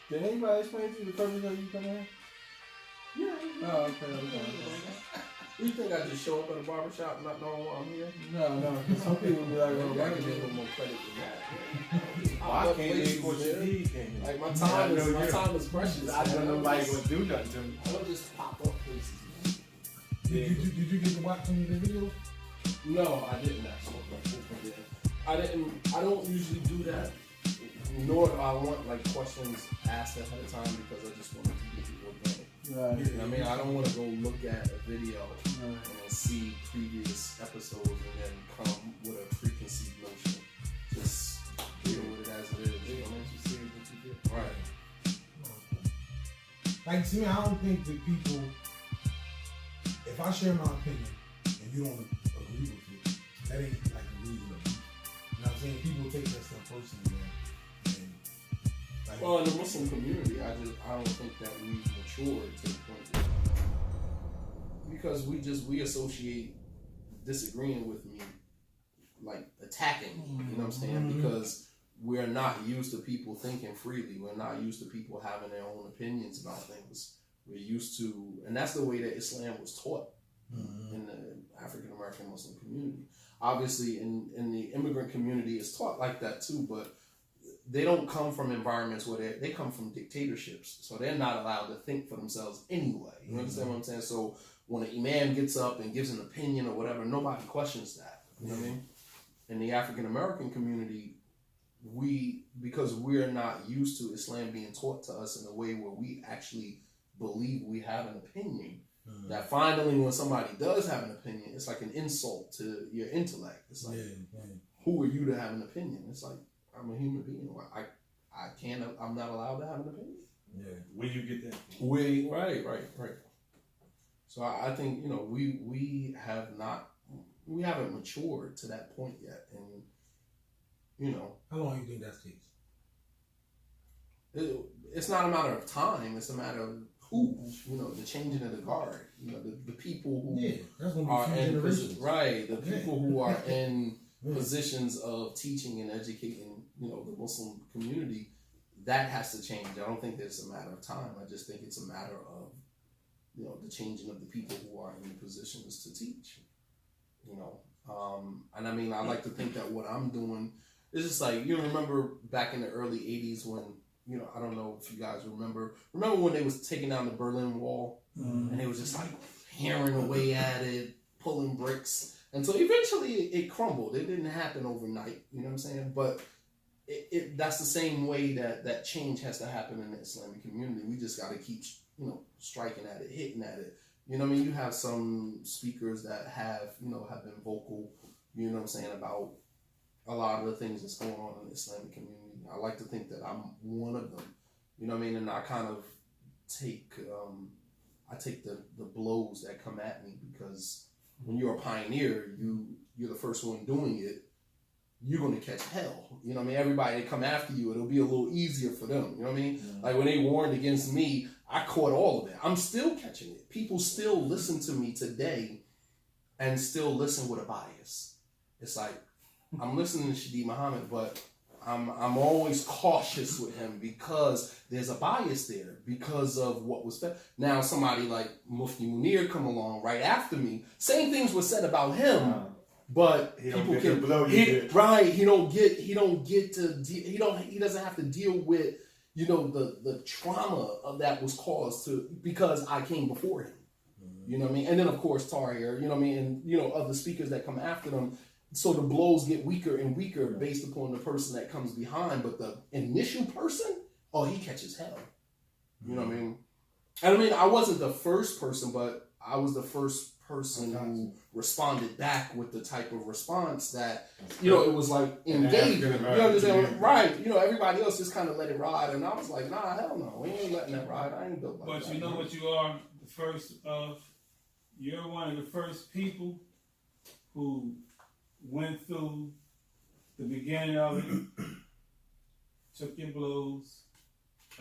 Did anybody explain to you the purpose of you coming here? Yeah. Oh, okay. You think I just show up at a barbershop not knowing why I'm here? No. Some people be like, Maybe I can give them more credit than that. I can't leave what you need. Like my time is precious. I don't know nobody gonna do nothing to me. I don't just pop up places. Did you get to watch some of the videos? No, I didn't actually. I don't usually do that. Nor do I want like questions asked ahead of time because I just want it to be organic. right. I mean, I don't want to go look at a video and then see previous episodes and then come with a preconceived notion. Just deal with it as it is. You know what you see what you get. Right. Like, to me, I don't think that people, if I share my opinion and you don't agree with it, that ain't like a reason to beef. You know what I'm saying? People take that stuff personally, man. And, like, Well, in the Muslim community, I don't think that we've matured to the point where, because we associate disagreeing with me like attacking me. You know what I'm saying? Because we're not used to people thinking freely. We're not used to people having their own opinions about things. We're used to, and that's the way that Islam was taught in the African American Muslim community. Obviously, in the immigrant community, it's taught like that too, but they don't come from environments where they come from dictatorships, so they're not allowed to think for themselves anyway. You understand what I'm saying? So when an imam gets up and gives an opinion or whatever, nobody questions that. You know what I mean? In the African American community, because we're not used to Islam being taught to us in a way where we actually believe we have an opinion, that finally when somebody does have an opinion, it's like an insult to your intellect. It's like, who are you to have an opinion? It's like, I'm a human being. I'm not allowed to have an opinion. Yeah. Where you get that? Right. So I think, we haven't matured to that point yet. And, how long do you think that's takes? It's not a matter of time. It's a matter of who, the changing of the guard. The people who that's gonna be are few in generations. right. The people who are in positions of teaching and educating, the Muslim community, that has to change. I don't think it's a matter of time. I just think it's a matter of, the changing of the people who are in the positions to teach. And I mean, I like to think that what I'm doing is just like, you remember back in the early 80s when, I don't know if you guys remember when they was taking down the Berlin Wall and they was just like hammering away at it, pulling bricks. And so eventually it crumbled. It didn't happen overnight, you know what I'm saying? But that's the same way that change has to happen in the Islamic community. We just got to keep, striking at it, hitting at it. You know what I mean? You have some speakers that have been vocal, you know what I'm saying, about a lot of the things that's going on in the Islamic community. I like to think that I'm one of them, you know what I mean? And I kind of take the blows that come at me, because when you're a pioneer, you're the first one doing it, you're going to catch hell. You know what I mean? Everybody that come after you, it'll be a little easier for them. You know what I mean? Like when they warned against me, I caught all of it. I'm still catching it. People still listen to me today and still listen with a bias. It's like, I'm listening to Shadeed Muhammad, but I'm always cautious with him because there's a bias there because of what was said. Now somebody like Mufti Munir come along right after me. Same things were said about him, but he people can blow you. Right? He doesn't have to deal with the trauma of that was caused because I came before him. You know what I mean? And then of course Tahir, you know what I mean, and other speakers that come after them. So the blows get weaker and weaker based upon the person that comes behind. But the initial person, he catches hell. You know what I mean? And I mean, I wasn't the first person, but I was the first person who responded back with the type of response that, it was like engaging. You understand? Right. Everybody else just kind of let it ride. And I was like, nah, hell no. We ain't letting that ride. I ain't built like that. But you know what you are? You're one of the first people who went through the beginning of it, took your blows,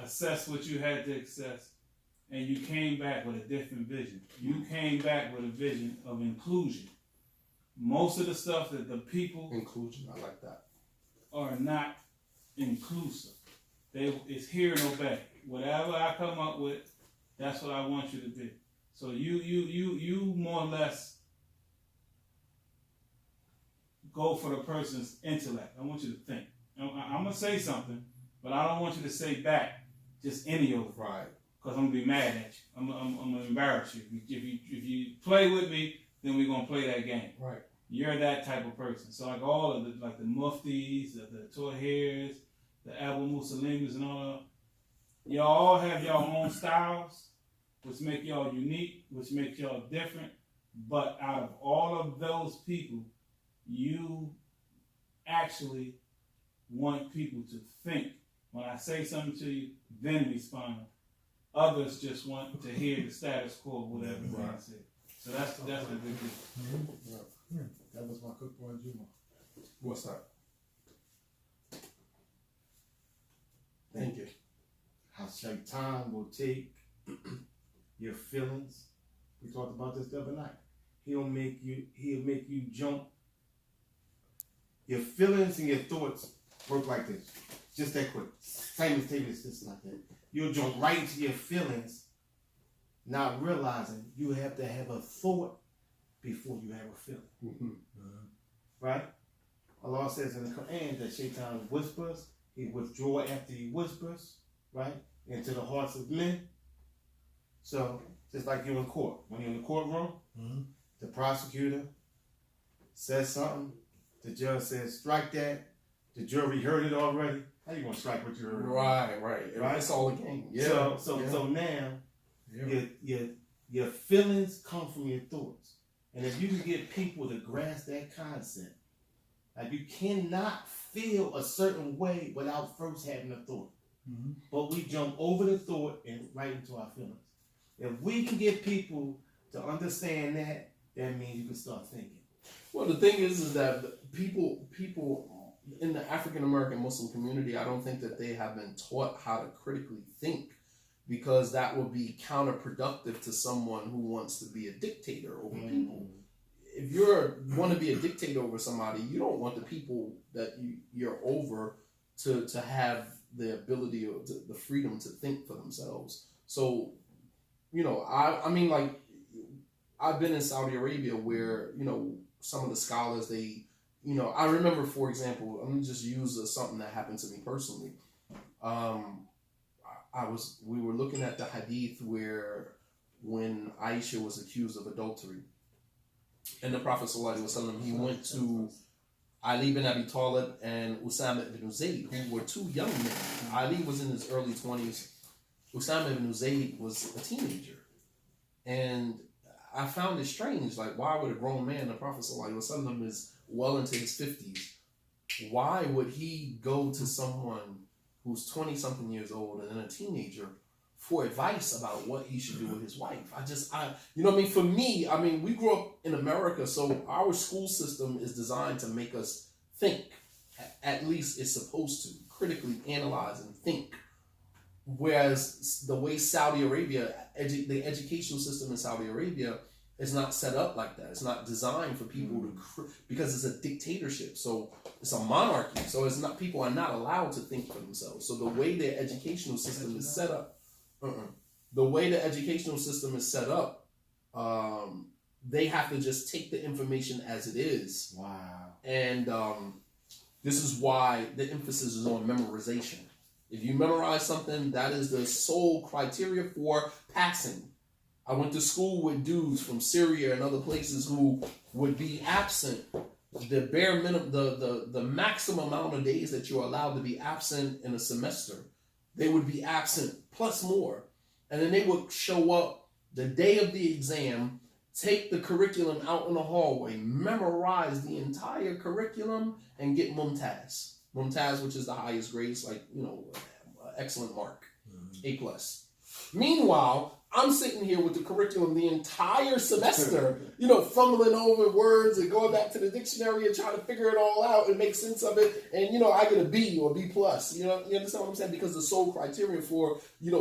assessed what you had to assess, and you came back with a different vision. You came back with a vision of inclusion. Most of the stuff that the people... Inclusion, I like that. ...are not inclusive. It's here and obey. whatever I come up with, that's what I want you to be. So you more or less go for the person's intellect. I want you to think. I'm gonna say something, but I don't want you to say back just any old. Right. Because I'm gonna be mad at you. I'm gonna embarrass you. If you play with me, then we're gonna play that game. Right. You're that type of person. So like all of the muftis, the Tahirs, the Abu Muslims, and all of y'all all have your own styles, which make y'all unique, which make y'all different. But out of all of those people, you actually want people to think. When I say something to you, then respond. Others just want to hear the status quo, whatever I say. So that's the big deal. That was my cook boy Juma. What's that? Thank you. How Shaitan will take your feelings. We talked about this the other night. He'll make you jump. Your feelings and your thoughts work like this. Just that quick. Simultaneous, just like that. You'll jump right into your feelings, not realizing you have to have a thought before you have a feeling. Mm-hmm. Right? Allah says in the Quran that Shaitan whispers, he withdraw after he whispers, right? Into the hearts of men. So, just like you're in court. When you're in the courtroom, the prosecutor says something, the judge says, strike that, the jury heard it already. How you gonna strike what you heard? Right. It's all a game. Yeah. So now your feelings come from your thoughts. And if you can get people to grasp that concept, like you cannot feel a certain way without first having a thought. Mm-hmm. But we jump over the thought and right into our feelings. If we can get people to understand that, that means you can start thinking. Well, the thing is that people in the African American Muslim community, I don't think that they have been taught how to critically think, because that would be counterproductive to someone who wants to be a dictator over people. If you want to be a dictator over somebody, you don't want the people that you're over to have the ability or the freedom to think for themselves. So, I mean, like, I've been in Saudi Arabia where, some of the scholars, they, I remember, for example, I'm going to just use something that happened to me personally. We were looking at the hadith where when Aisha was accused of adultery, and the Prophet ﷺ, he went to Ali bin Abi Talib and Usama ibn Zayd, who were two young men. Ali was in his early 20s. Usama ibn Zayd was a teenager. And I found it strange, like, why would a grown man, the Prophet ﷺ is well into his 50s, why would he go to someone who's 20-something years old and then a teenager for advice about what he should do with his wife? For me, we grew up in America, so our school system is designed to make us think. At least it's supposed to critically analyze and think. Whereas the way Saudi Arabia, the educational system in Saudi Arabia is not set up like that. It's not designed for people to, because it's a dictatorship. So it's a monarchy. So people are not allowed to think for themselves. So the way their educational system is set up, they have to just take the information as it is. Wow. And this is why the emphasis is on memorization. If you memorize something, that is the sole criteria for passing. I went to school with dudes from Syria and other places who would be absent. The bare minimum, the maximum amount of days that you're allowed to be absent in a semester, they would be absent plus more. And then they would show up the day of the exam, take the curriculum out in the hallway, memorize the entire curriculum, and get Mumtaz. Mumtaz, which is the highest grades, excellent mark, A+. Meanwhile, I'm sitting here with the curriculum the entire semester, fumbling over words and going back to the dictionary and trying to figure it all out and make sense of it. And, I get a B or B+. You understand what I'm saying? Because the sole criteria for,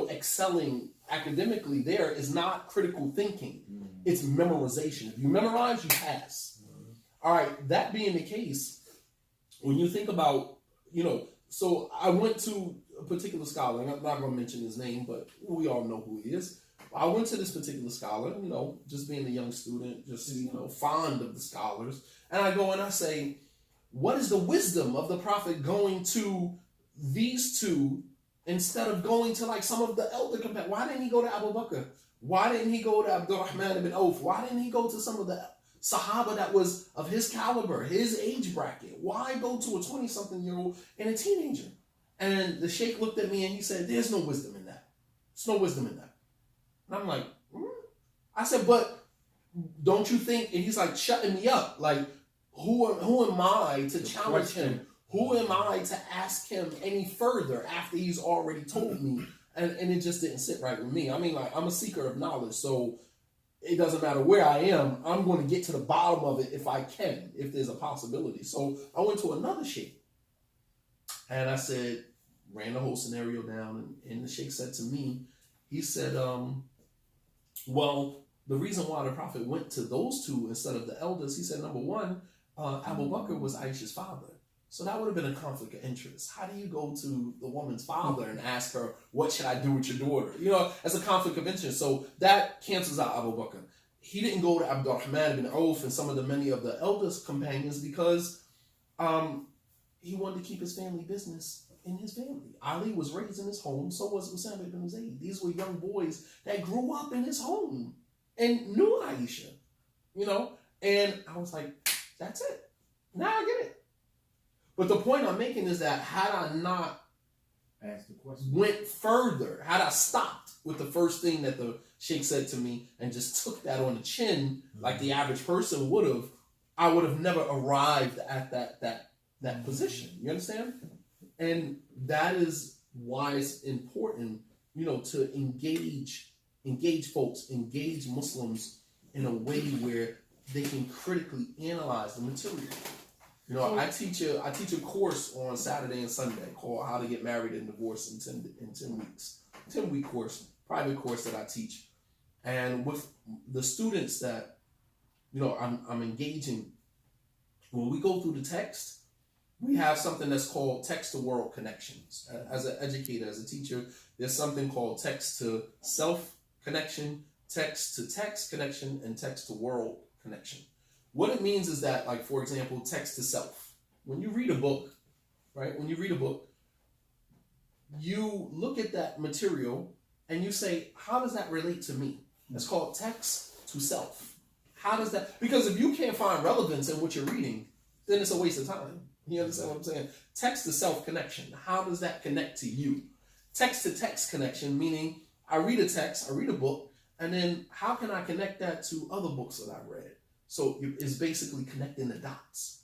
excelling academically there is not critical thinking. It's memorization. If you memorize, you pass. All right, that being the case, when you think about, so I went to a particular scholar, and I'm not going to mention his name, but we all know who he is. I went to this particular scholar, just being a young student, just, fond of the scholars. And I go and I say, what is the wisdom of the Prophet going to these two instead of going to like some of the elder companions? Why didn't he go to Abu Bakr? Why didn't he go to Abdurrahman ibn Auf? Why didn't he go to some of the Sahaba that was of his caliber, his age bracket? Why go to a 20-something-year-old and a teenager? And the sheikh looked at me and he said, there's no wisdom in that. There's no wisdom in that. And I'm like, I said, but don't you think? And he's like shutting me up. Like, who am I to challenge him? Who am I to ask him any further after he's already told me? And it just didn't sit right with me. I mean, like, I'm a seeker of knowledge, so it doesn't matter where I am. I'm going to get to the bottom of it if I can, if there's a possibility. So I went to another sheikh. And I said, ran the whole scenario down. And the sheikh said to me, he said, well, the reason why the Prophet went to those two instead of the elders, he said, number one, Abu Bakr was Aisha's father. So that would have been a conflict of interest. How do you go to the woman's father and ask her, what should I do with your daughter? As a conflict of interest. So that cancels out Abu Bakr. He didn't go to Abdurrahman ibn Auf and some of the many of the eldest companions because he wanted to keep his family business in his family. Ali was raised in his home, so was Usama ibn Zayd. These were young boys that grew up in his home and knew Aisha, and I was like, that's it. Now I get it. But the point I'm making is that had I not ask the question, went further, had I stopped with the first thing that the sheikh said to me and just took that on the chin like the average person would have, I would have never arrived at that position. You understand? And that is why it's important, to engage folks, engage Muslims in a way where they can critically analyze the material. I teach a course on Saturday and Sunday called How to Get Married and Divorced in 10 weeks. 10-week course, private course that I teach. And with the students that, I'm engaging, when we go through the text, we have something that's called text-to-world connections. As an educator, as a teacher, there's something called text-to-self connection, text-to-text connection, and text-to-world connection. What it means is that, like, for example, text-to-self. When you read a book, right? When you read a book, you look at that material and you say, how does that relate to me? It's called text-to-self. How does that... Because if you can't find relevance in what you're reading, then it's a waste of time. You understand what I'm saying? Text-to-self connection. How does that connect to you? Text-to-text connection, meaning I read a text, I read a book, and then how can I connect that to other books that I've read? So it's basically connecting the dots.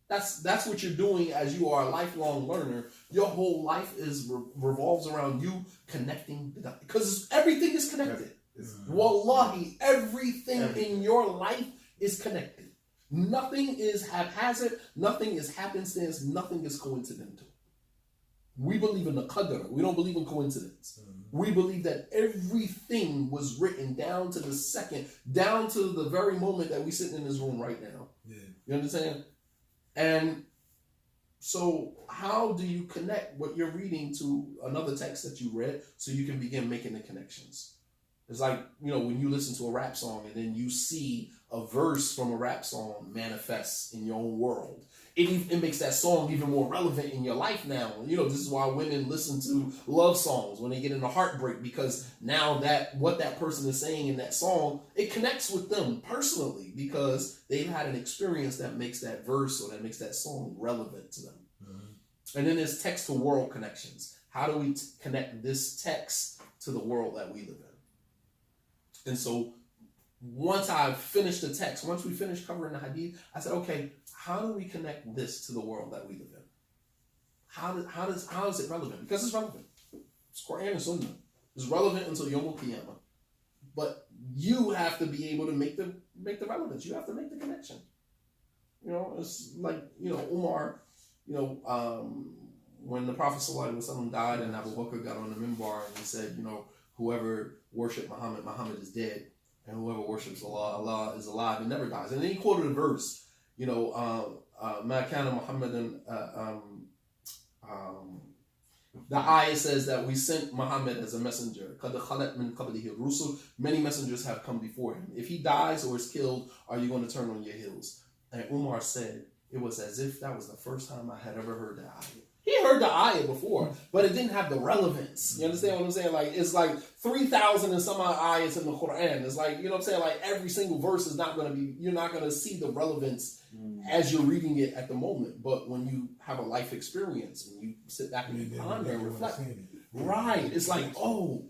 That's what you're doing as you are a lifelong learner. Your whole life revolves around you connecting the dots. Because everything is connected. Wallahi, everything in your life is connected. Nothing is haphazard, nothing is happenstance, nothing is coincidental. We believe in the qadr. We don't believe in coincidence. We believe that everything was written down to the second, down to the very moment that we sit in this room right now. Yeah. You understand? And so how do you connect what you're reading to another text that you read so you can begin making the connections? It's like, when you listen to a rap song and then you see a verse from a rap song manifests in your own world. It makes that song even more relevant in your life now. This is why women listen to love songs when they get into heartbreak, because now that what that person is saying in that song, it connects with them personally because they've had an experience that makes that verse or that makes that song relevant to them. Mm-hmm. And then there's text-to-world connections. How do we connect this text to the world that we live in? And so once I finished the text, once we finished covering the hadith, I said, okay, how do we connect this to the world that we live in? How is it relevant? Because it's relevant. It's Quran and Sunnah. It's relevant until Yom Al-Qiyamah. But you have to be able to make the relevance. You have to make the connection. It's like, Umar, when the Prophet ﷺ died and Abu Bakr got on the minbar and he said, whoever worshipped Muhammad, Muhammad is dead. And whoever worships Allah, Allah is alive and never dies. And then he quoted a verse, Ma kana Muhammadan, The ayah says that we sent Muhammad as a messenger. قَدْ خَلَتْ مِنْ قَبْلِهِ الرُّسُلُ. Many messengers have come before him. If he dies or is killed, are you going to turn on your heels? And Umar said, it was as if that was the first time I had ever heard that ayah. He heard the ayah before, but it didn't have the relevance. You understand what I'm saying? Like, it's like 3,000 and some odd ayahs in the Quran. It's like, you know what I'm saying? Like, every single verse is not going to be, you're not going to see the relevance as you're reading it at the moment. But when you have a life experience, when you sit back and you ponder and reflect, right, it's like, oh,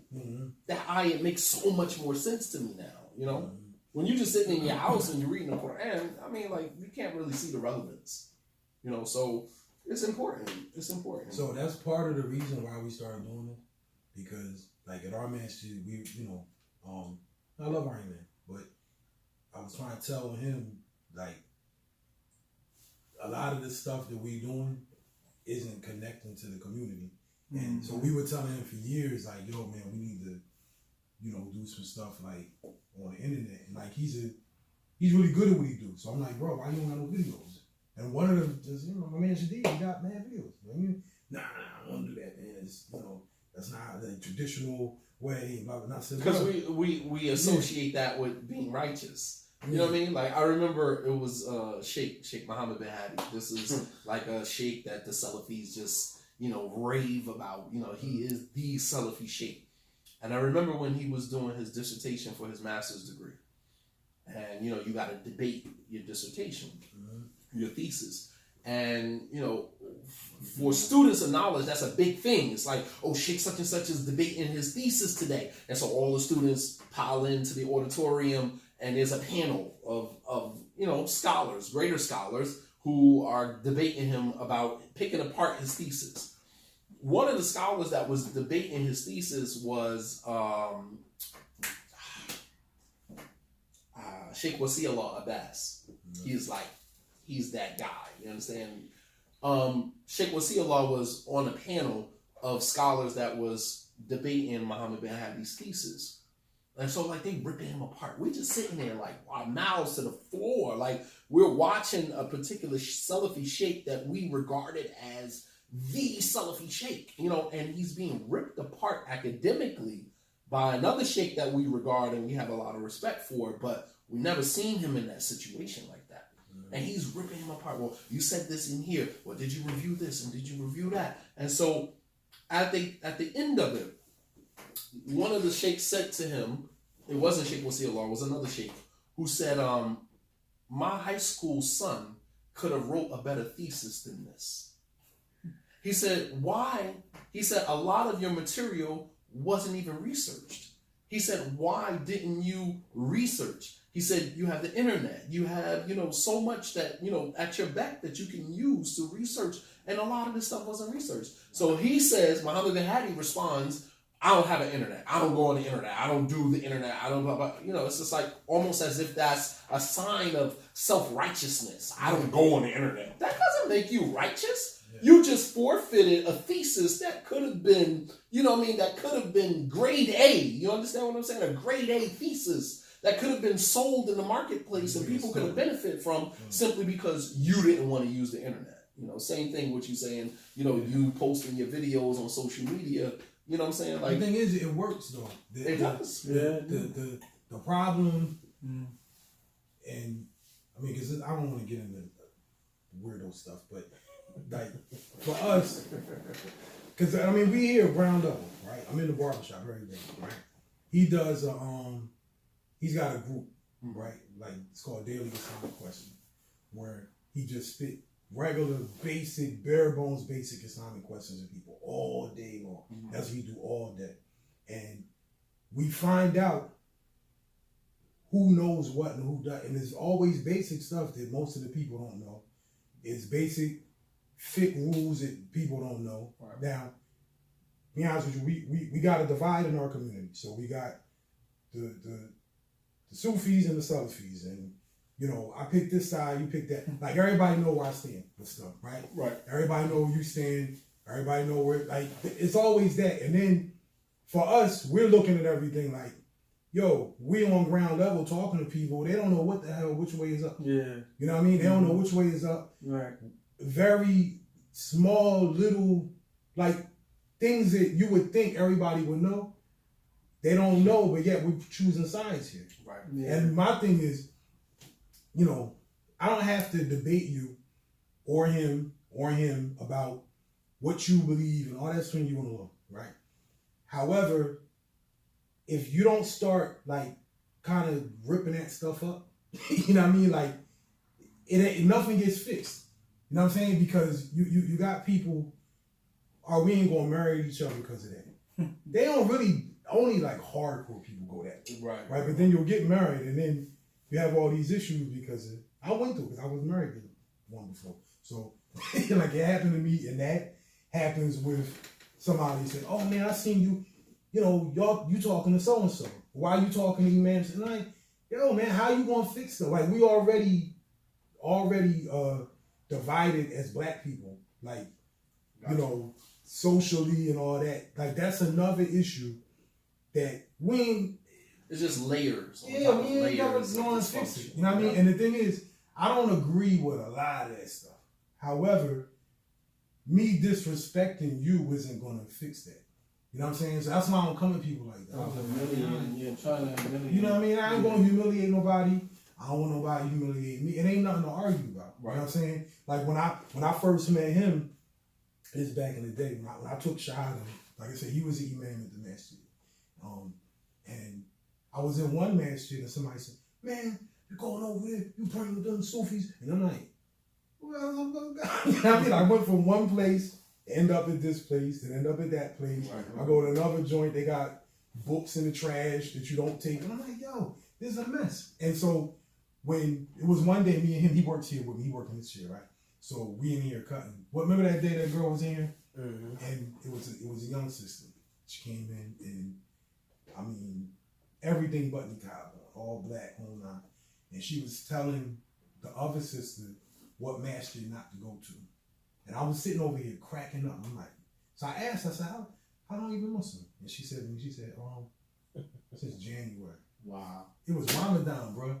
that ayah makes so much more sense to me now, you know? When you're just sitting in your house and you're reading the Quran, I mean, like, you can't really see the relevance, you know? So it's important. It's important. So that's part of the reason why we started doing it, because like at our masjid, we, you know, I love Iron Man, but I was trying to tell him like a lot of the stuff that we doing isn't connecting to the community, and so we were telling him for years like, yo man, we need to, you know, do some stuff like on the internet, and like he's really good at what he do. So I'm like, bro, why you don't got no videos? And one of them just, you know, my man Shadeed, he got mad videos. Nah, I don't want to do that, man. It's, you know, that's not the traditional way. Because we associate that with being righteous. You know what I mean? Like, I remember it was Sheikh Muhammad bin Hadi. This is like a sheikh that the Salafis just, you know, rave about. You know, he is the Salafi sheikh. And I remember when he was doing his dissertation for his master's degree. And, you know, you got to debate your dissertation, your thesis. And, you know, for students of knowledge, that's a big thing. It's like, oh, Sheikh such and such is debating his thesis today. And so all the students pile into the auditorium, and there's a panel of you know, scholars, greater scholars, who are debating him about picking apart his thesis. One of the scholars that was debating his thesis was Sheikh Wasiullah Abbas. He's that guy, you understand? Sheikh Wasiullah was on a panel of scholars that was debating Muhammad bin Hadi's thesis. And so, like, they ripping him apart. We're just sitting there, like, our mouths to the floor. Like, we're watching a particular Salafi sheikh that we regarded as the Salafi sheikh, you know, and he's being ripped apart academically by another sheikh that we regard and we have a lot of respect for, but we never seen him in that situation like that. And he's ripping him apart. Well, you said this in here. Well, did you review this and did you review that? And so at the end of it, one of the sheikhs said to him, it wasn't Sheikh Wasiullah, it was another sheikh, who said, my high school son could have wrote a better thesis than this. He said, why? He said, a lot of your material wasn't even researched. He said, why didn't you research? He said, you have the internet. You have, you know, so much that, you know, at your back that you can use to research. And a lot of this stuff wasn't researched. So he says, Muhammad bin Hadi responds, I don't have an internet. I don't go on the internet. I don't do the internet. I don't blah, blah. You know, it's just like almost as if that's a sign of self-righteousness. I don't go on the internet. That doesn't make you righteous. Yeah. You just forfeited a thesis that could have been, you know what I mean, that could have been grade A. You understand what I'm saying? A grade A thesis that could have been sold in the marketplace and people could have benefited from simply because you didn't want to use the internet. You know, same thing what you saying, you know, you posting your videos on social media. You know what I'm saying? Like, the thing is, it works though. It does. The problem, and I mean, because I don't want to get into weirdo stuff, but like for us, because I mean, we here ground up, right? I'm in the barbershop every day, right? He does he's got a group, right? Like it's called Daily Islamic Question, where he just spit regular, basic, bare bones, basic Islamic questions of people all day long. That's what we do all day. And we find out who knows what and who doesn't. And there's always basic stuff that most of the people don't know. It's basic, thick rules that people don't know. Right. Now, to be honest with you, we got a divide in our community. So we got the Sufis and the Salafis, and you know, I pick this side, you pick that. Like, everybody know where I stand with stuff, right? Right. Everybody know where you stand. Everybody know where, like, it's always that. And then, for us, we're looking at everything like, yo, we on ground level talking to people. They don't know what the hell, which way is up. Yeah. You know what I mean? They don't know which way is up. Right. Very small, little, like, things that you would think everybody would know, they don't know, but yet we're choosing sides here. Right. Yeah. And my thing is, you know, I don't have to debate you or him about what you believe and all that's when you want to know, right? However, if you don't start like kind of ripping that stuff up, you know what I mean? Like nothing gets fixed. You know what I'm saying? Because you got people, we ain't gonna marry each other because of that. They don't really, only like hardcore people go that way. Right. But then you'll get married and then you have all these issues because I went through, because I was married to one before. So like it happened to me, and that happens with somebody said, "Oh man, I seen you, you know, you talking to so and so. Why you talking to Imam?" And like, yo man, how you gonna fix that? Like we already divided as black people, like you know, socially and all that. Like that's another issue that we ain't. It's just layers. Yeah, we ain't never going to fix it. You know what I mean? And the thing is, I don't agree with a lot of that stuff. However, me disrespecting you isn't going to fix that. You know what I'm saying? So that's why I don't come at people like that. You know what I mean? I ain't going to humiliate nobody. I don't want nobody to humiliate me. It ain't nothing to argue about. Right. You know what I'm saying? Like when I first met him, it's back in the day when I took Shahada. Like I said, he was the imam at the masjid. And I was in one masjid and somebody said, "Man, you're going over there, you praying with them Sufis." And I'm like, well, you know what I mean? I went from one place, end up at this place, then end up at that place. Right. I go to another joint, they got books in the trash that you don't take. And I'm like, yo, this is a mess. And so when it was one day, me and him, he works here with me, he working this year, right? So we in here cutting. Remember that day that girl was in here? Mm-hmm. And it was a young sister. She came in and, I mean, everything but niqab, all black, whole nine. And she was telling the other sister what masjid not to go to. And I was sitting over here cracking up. I'm like, so I asked, I said, how long you been Muslim? And she said, since January. Wow. It was Ramadan, bro.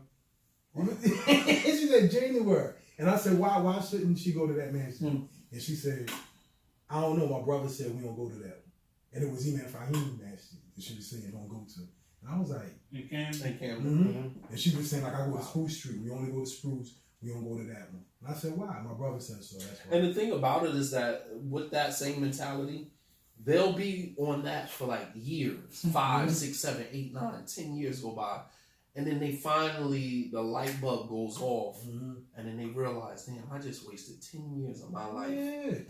She said January. And I said, why shouldn't she go to that masjid? And she said, I don't know, my brother said we don't go to that one. And it was Imam Fahim masjid that she was saying don't go to. And I was like, in Camden? Mm-hmm. And she was saying, like, I go to Spruce Street. We only go to Spruce. We don't go to that one. And I said, why? My brother said so. That's why. And the thing about it is that with that same mentality, they'll be on that for like years. 5, 6, 7, 8, 9, 10 years go by. And then they finally, the light bulb goes off. And then they realize, damn, I just wasted 10 years of my life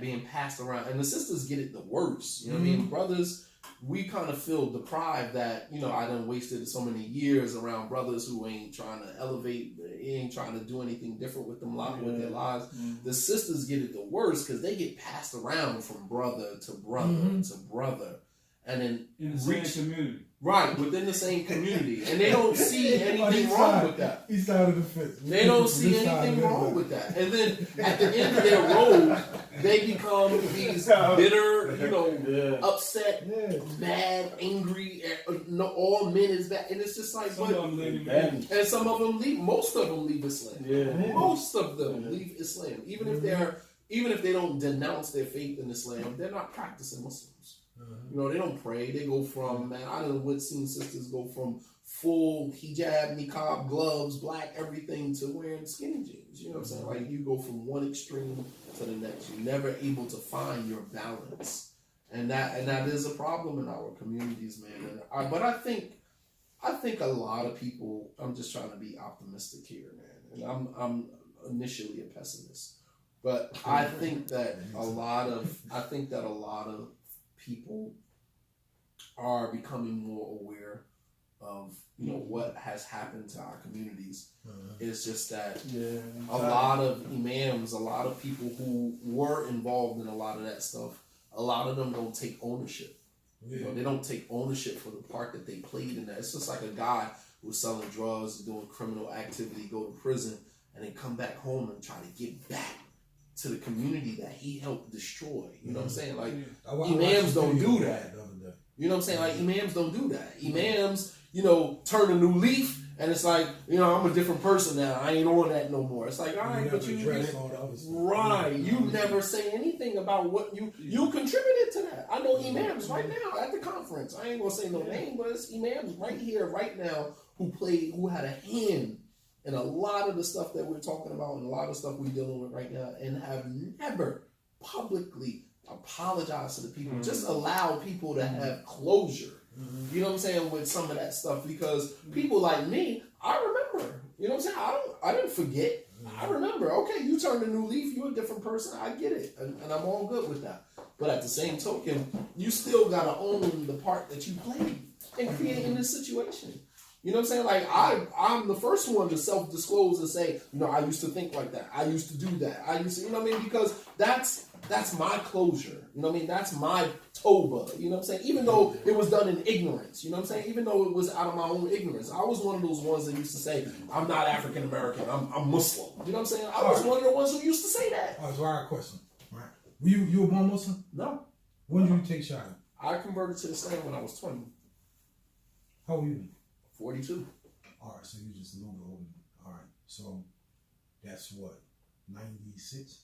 being passed around. And the sisters get it the worst. You know what I mean? Brothers, we kind of feel deprived that, you know, I done wasted so many years around brothers who ain't trying to elevate, ain't trying to do anything different with them with their lives. The sisters get it the worst because they get passed around from brother to brother to brother. And then in the same community. Right, within the same community. And they don't see anything wrong with that. East side of the fence. They don't see anything wrong with that. And then at the end of their road, they become these bitter, you know, upset, mad, angry, all men is bad. And it's just like, and some of them leave, most of them leave Islam. Most of them leave Islam. Even if they don't denounce their faith in Islam, they're not practicing Muslims. You know, they don't pray. They go from, man, I done seen sisters go from full hijab, niqab, gloves, black, everything to wearing skinny jeans. You know what I'm saying? Like you go from one extreme to the next. You're never able to find your balance. And that is a problem in our communities, man. But I think a lot of people, I'm just trying to be optimistic here, man. And I'm initially a pessimist. But I think that a lot of people are becoming more aware of, you know, what has happened to our communities. It's just that a lot of imams, a lot of people who were involved in a lot of that stuff, a lot of them don't take ownership. You know, they don't take ownership for the part that they played in that. It's just like a guy who's selling drugs, doing criminal activity, go to prison, and then come back home and try to get back to the community that he helped destroy. You know what I'm saying? Like, imams don't do that. You know what I'm saying? Like, imams don't do that. Imams, turn a new leaf. And it's like, I'm a different person now. I ain't on that no more. It's like, all right, but you all the other stuff. right. You never say anything about what you contributed to that. I know imams right now at the conference. I ain't gonna say no name, but it's imams right here, right now, who had a hand in a lot of the stuff that we're talking about and a lot of stuff we're dealing with right now, and have never publicly apologized to the people. Just allow people to have closure. You know what I'm saying, with some of that stuff, because people like me, I remember. You know what I'm saying? I didn't forget. I remember. Okay, you turned a new leaf. You're a different person. I get it, and I'm all good with that. But at the same token, you still gotta own the part that you played in creating this situation. You know what I'm saying? Like I'm the first one to self-disclose and say, I used to think like that. I used to do that. I used to, because that's my closure. You know what I mean? That's my Toba. You know what I'm saying? Even though it was done in ignorance. You know what I'm saying? Even though it was out of my own ignorance. I was one of those ones that used to say, I'm not African American. I'm Muslim. You know what I'm saying? I was one of the ones who used to say that. All right, so I got a question. Right. Were you a born Muslim? No. When did you take Shahada? I converted to Islam when I was 20. How old are you? 42. All right, so you're just a little bit older. All right, so that's what, 96?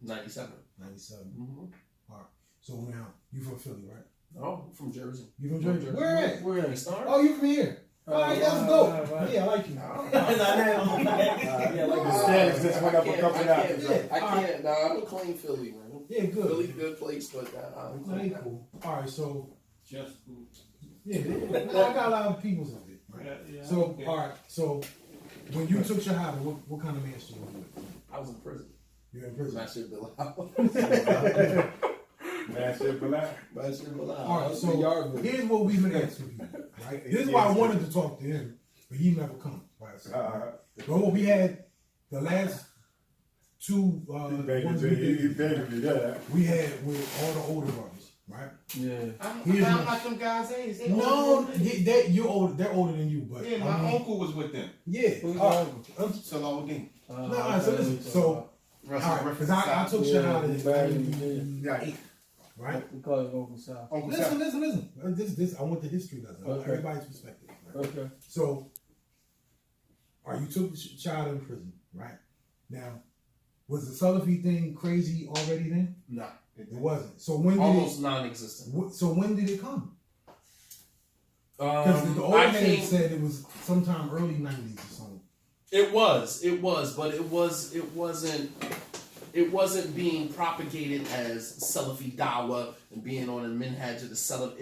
97. 97. Mm-hmm. All right, so now, you from Philly, right? No, I'm from Jersey. You from Jersey? Where at? We're in Star. Oh, you from here? All right, that's dope. Right. Yeah, I like you. Yeah, like the status just went up a couple hours. I can't. Nah, I don't claim Philly, man. Yeah, good. Philly's a good place, but I don't No, claim they that. cool. All right, so, Just food. yeah, I got a lot of peoples of it. Right? Yeah, So, okay. all right, so when you took Shahada, what kind of master were you with? I was in prison. You were in prison? Master Bilal. Master Black. Master Bilal. All right, so here's what we've been asking people, right? This is why I wanted to talk to him, but he never come. Right? But what we had the last two ones You begging me, yeah. we had with all the older brothers, right? Yeah. I'm like them guys' age. They No, older than me. you're older. They're older than you, but Yeah, my I mean, uncle was with them. yeah. Who's Salahuddin. No, so listen. So, all right, because I took Shahada in 98, right? We call it Uncle South. Uncle Listen. This I want the history lesson. I want Okay. everybody's perspective. Right? Okay. So, all right, you took Shahada in prison, right? Now, was the Salafi thing crazy already then? No. It wasn't. So when did Almost non-existent. So when did it come? Because the old man said it was sometime early 90s or something. It was, but it wasn't being propagated as Salafi Dawah and being on a minhaj of the Salaf.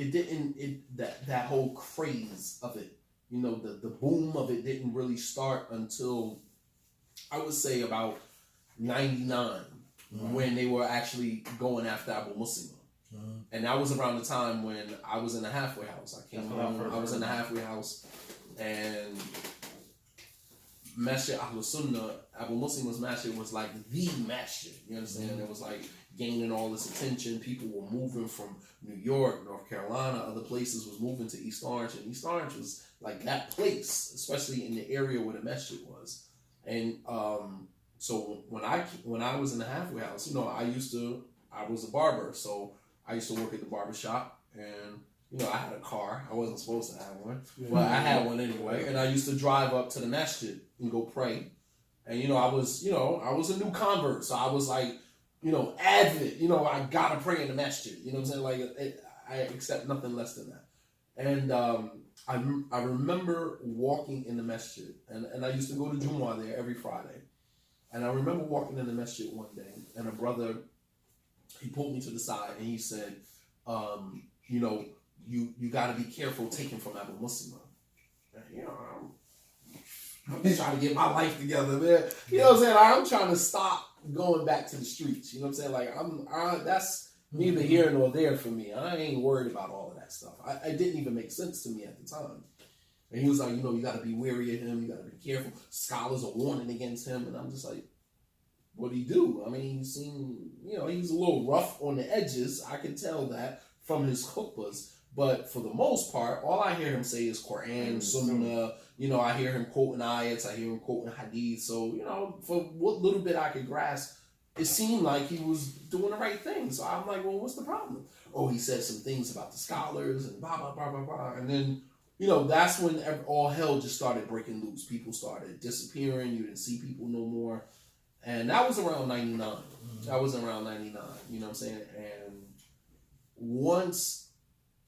That whole craze of it, the boom of it didn't really start until, I would say, about 99, when they were actually going after Abu Muslima. And that was around the time when I was in the halfway house. I came home, I was in the halfway house, and Masjid Ahlul Sunnah, Abu Muslim's masjid was like the masjid. You understand? It was like gaining all this attention. People were moving from New York, North Carolina, other places was moving to East Orange, and East Orange was like that place, especially in the area where the masjid was. And so when I was in the halfway house, I was a barber, so I used to work at the barbershop, and I had a car. I wasn't supposed to have one, but I had one anyway. And I used to drive up to the masjid and go pray. And I was a new convert, so I was like, avid. I gotta pray in the masjid. You know what I'm saying? Like I accept nothing less than that. And I remember walking in the masjid, and I used to go to Jumu'ah there every Friday. And I remember walking in the masjid one day, and a brother, he pulled me to the side, and he said, you got to be careful taking from Abu Muslima. I'm just trying to get my life together, man. You know what I'm saying? I'm trying to stop going back to the streets. You know what I'm saying? Like that's neither here nor there for me. I ain't worried about all of that stuff. It didn't even make sense to me at the time. And he was like, you got to be wary of him. You got to be careful. Scholars are warning against him. And I'm just like, what'd he do? I mean, he seemed, he was a little rough on the edges. I could tell that from his khutbahs. But for the most part, all I hear him say is Quran, Sunnah. I hear him quoting ayats. I hear him quoting hadith. So, for what little bit I could grasp, it seemed like he was doing the right thing. So I'm like, well, what's the problem? Oh, he said some things about the scholars and blah, blah, blah, blah, blah. And then you know, that's when all hell just started breaking loose. People started disappearing. You didn't see people no more. And that was around 99. That was around 99. You know what I'm saying? And once,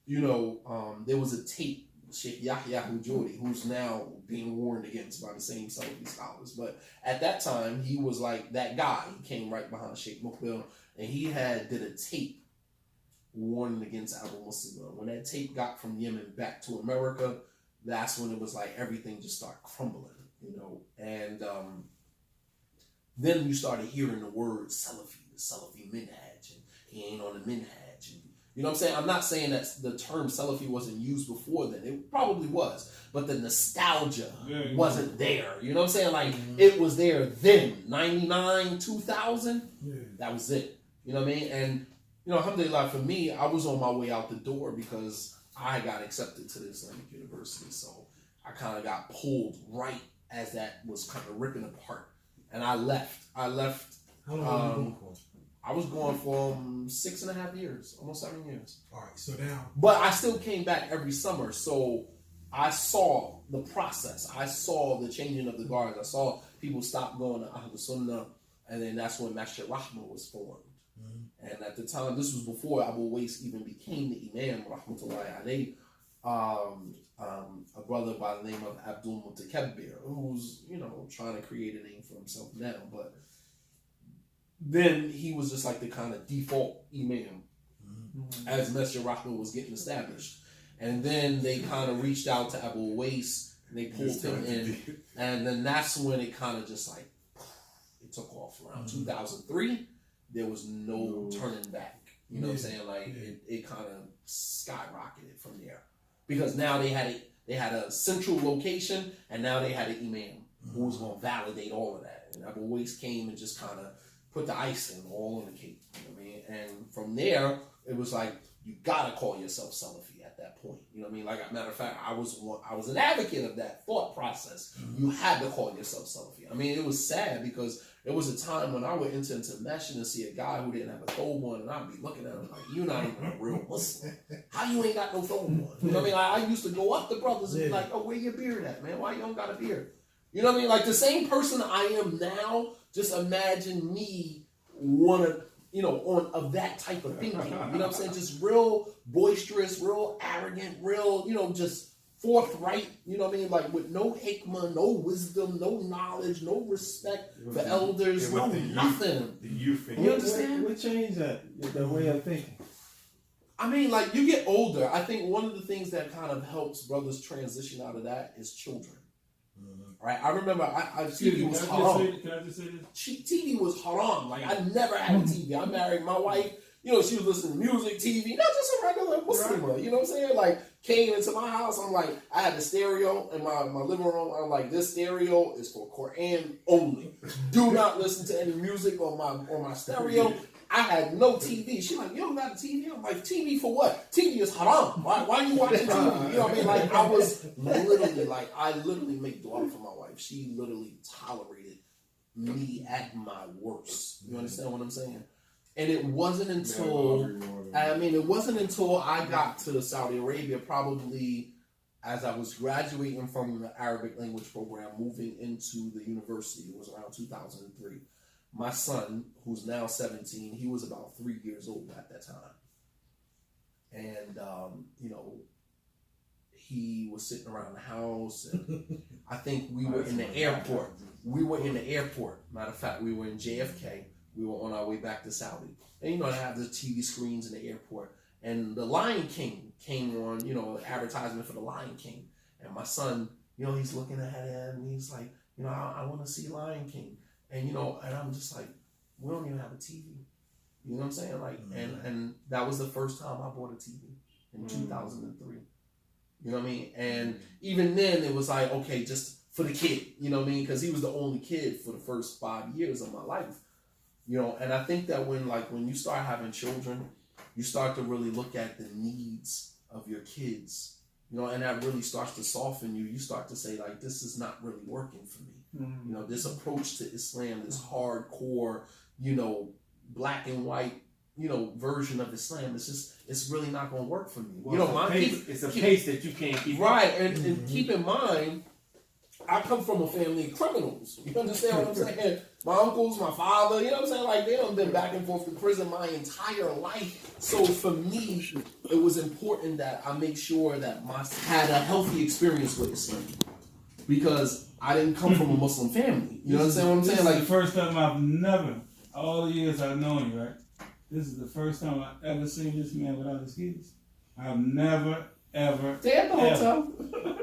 you know, there was a tape, Sheikh Yahya Hujuri, who's now being warned against by the same Salafi scholars. But at that time, he was like that guy. He came right behind Sheikh Mukbil, and he did a tape warning against Abu Muslim. When that tape got from Yemen back to America, that's when it was like everything just started crumbling, you know. And then you started hearing the word Salafi, the Salafi minhaj, and he ain't on the minhaj. And, you know what I'm saying? I'm not saying that the term Salafi wasn't used before then. It probably was. But the nostalgia wasn't there. You know what I'm saying? Like, it was there then. 99, 2000, that was it. You know what I mean? And, you know, alhamdulillah, for me, I was on my way out the door because I got accepted to the Islamic University. So I kind of got pulled right as that was kind of ripping apart. And I left. How long were you going for? I was going for 6.5 years, almost 7 years. All right, so now. But I still came back every summer, so I saw the process. I saw the changing of the guards. I saw people stop going to Ahl Sunnah, and then that's when Masjid Rahma was formed. And at the time, this was before Abu Wais even became the Imam, rahmatullahi alayhi, a brother by the name of Abdul Mutakabbir, who's, you know, trying to create a name for himself now, but then he was just like the kind of default Imam as Masjid Rahma was getting established. And then they kind of reached out to Abu Wais and they pulled him in. And then that's when it kind of just like, it took off around 2003. There was no turning back. You know what I'm saying? Like it kind of skyrocketed from there. Because now they had a central location and now they had an Imam who was going to validate all of that. And Abu Wais came and just kind of put the icing all on the cake. You know what I mean? And from there, it was like, you gotta call yourself Salafi at that point. You know what I mean? Like, a matter of fact, I was an advocate of that thought process. You had to call yourself Salafi. I mean, it was sad because it was a time when I would enter into Mesh and see a guy who didn't have a thobe on, and I'd be looking at him like, you're not even a real Muslim. How you ain't got no thobe on? You know what I mean? Like, I used to go up to brothers and be like, oh, where your beard at, man? Why you don't got a beard? You know what I mean? Like, the same person I am now, just imagine me of that type of thinking. You know what I'm saying? Just real boisterous, real arrogant, real, just forthright, you know what I mean? Like, with no hikmah, no wisdom, no knowledge, no respect for elders, no nothing. You understand? What changed that way of thinking? I mean, like, you get older. I think one of the things that kind of helps brothers transition out of that is children. Right, I remember TV was haram. Can I just say this? TV was haram. Like, I never had a TV. I married my wife. She was listening to music, TV, not just a regular Muslim. Right. You know what I'm saying? Like, came into my house. I'm like, I had the stereo in my living room. I'm like, this stereo is for Quran only. Do not listen to any music on my stereo. I had no TV. She's like, you don't got a TV? I'm like, TV for what? TV is haram. Why are you watching TV? You know what I mean? Like, I was literally, I literally make dua for my wife. She literally tolerated me at my worst. You understand what I'm saying? And it wasn't until, I got to Saudi Arabia, probably as I was graduating from the Arabic language program, moving into the university. It was around 2003. My son, who's now 17, he was about 3 years old at that time. And, he was sitting around the house. And I think we were in the airport. Matter of fact, we were in JFK. We were on our way back to Saudi. And, they have the TV screens in the airport. And The Lion King came on, advertisement for The Lion King. And my son, he's looking at it and he's like, I want to see Lion King. And, and I'm just like, we don't even have a TV. You know what I'm saying? Like, and that was the first time I bought a TV in 2003. You know what I mean? And even then it was like, okay, just for the kid, you know what I mean? Because he was the only kid for the first 5 years of my life. And I think that when you start having children, you start to really look at the needs of your kids, and that really starts to soften you. You start to say, like, this is not really working for me. This approach to Islam, this hardcore, black and white, version of Islam, it's really not going to work for me. Well, it's a pace that you can't keep right. And keep in mind, I come from a family of criminals. You understand what I'm saying? My uncles, my father, you know what I'm saying? Like, they done been back and forth to prison my entire life. So for me, it was important that I make sure that I had a healthy experience with Islam. Because I didn't come from a Muslim family. You understand what I'm saying? Like, the first time I've never, all the years I've known you, right? This is the first time I've ever seen this man without his kids. I've never, ever. Stay at the hotel.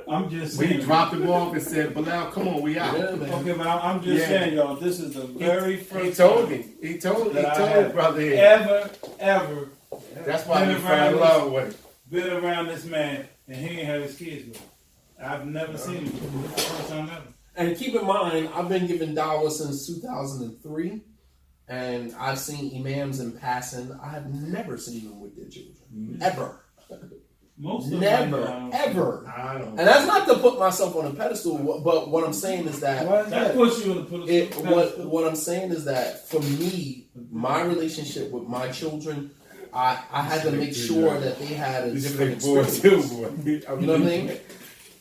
I'm just saying. We dropped him off and said, Bilal, come on, we out. Yeah, man. Okay, but I'm just saying, y'all, this is the very first He told time me. He told that brother here. ever That's why we fell in love with him. been around this man and he ain't have his kids with him. I've never seen him. This is the first time ever. And keep in mind, I've been giving dawah since 2003. And I've seen imams in passing. I have never seen them with their children. Ever. Most of Never. them, Ever. I don't And that's not to put myself on a pedestal, but what I'm saying is that that puts you in a pedestal. what I'm saying is that for me, my relationship with my children, I had to make sure that they had a different experience. You know what I mean?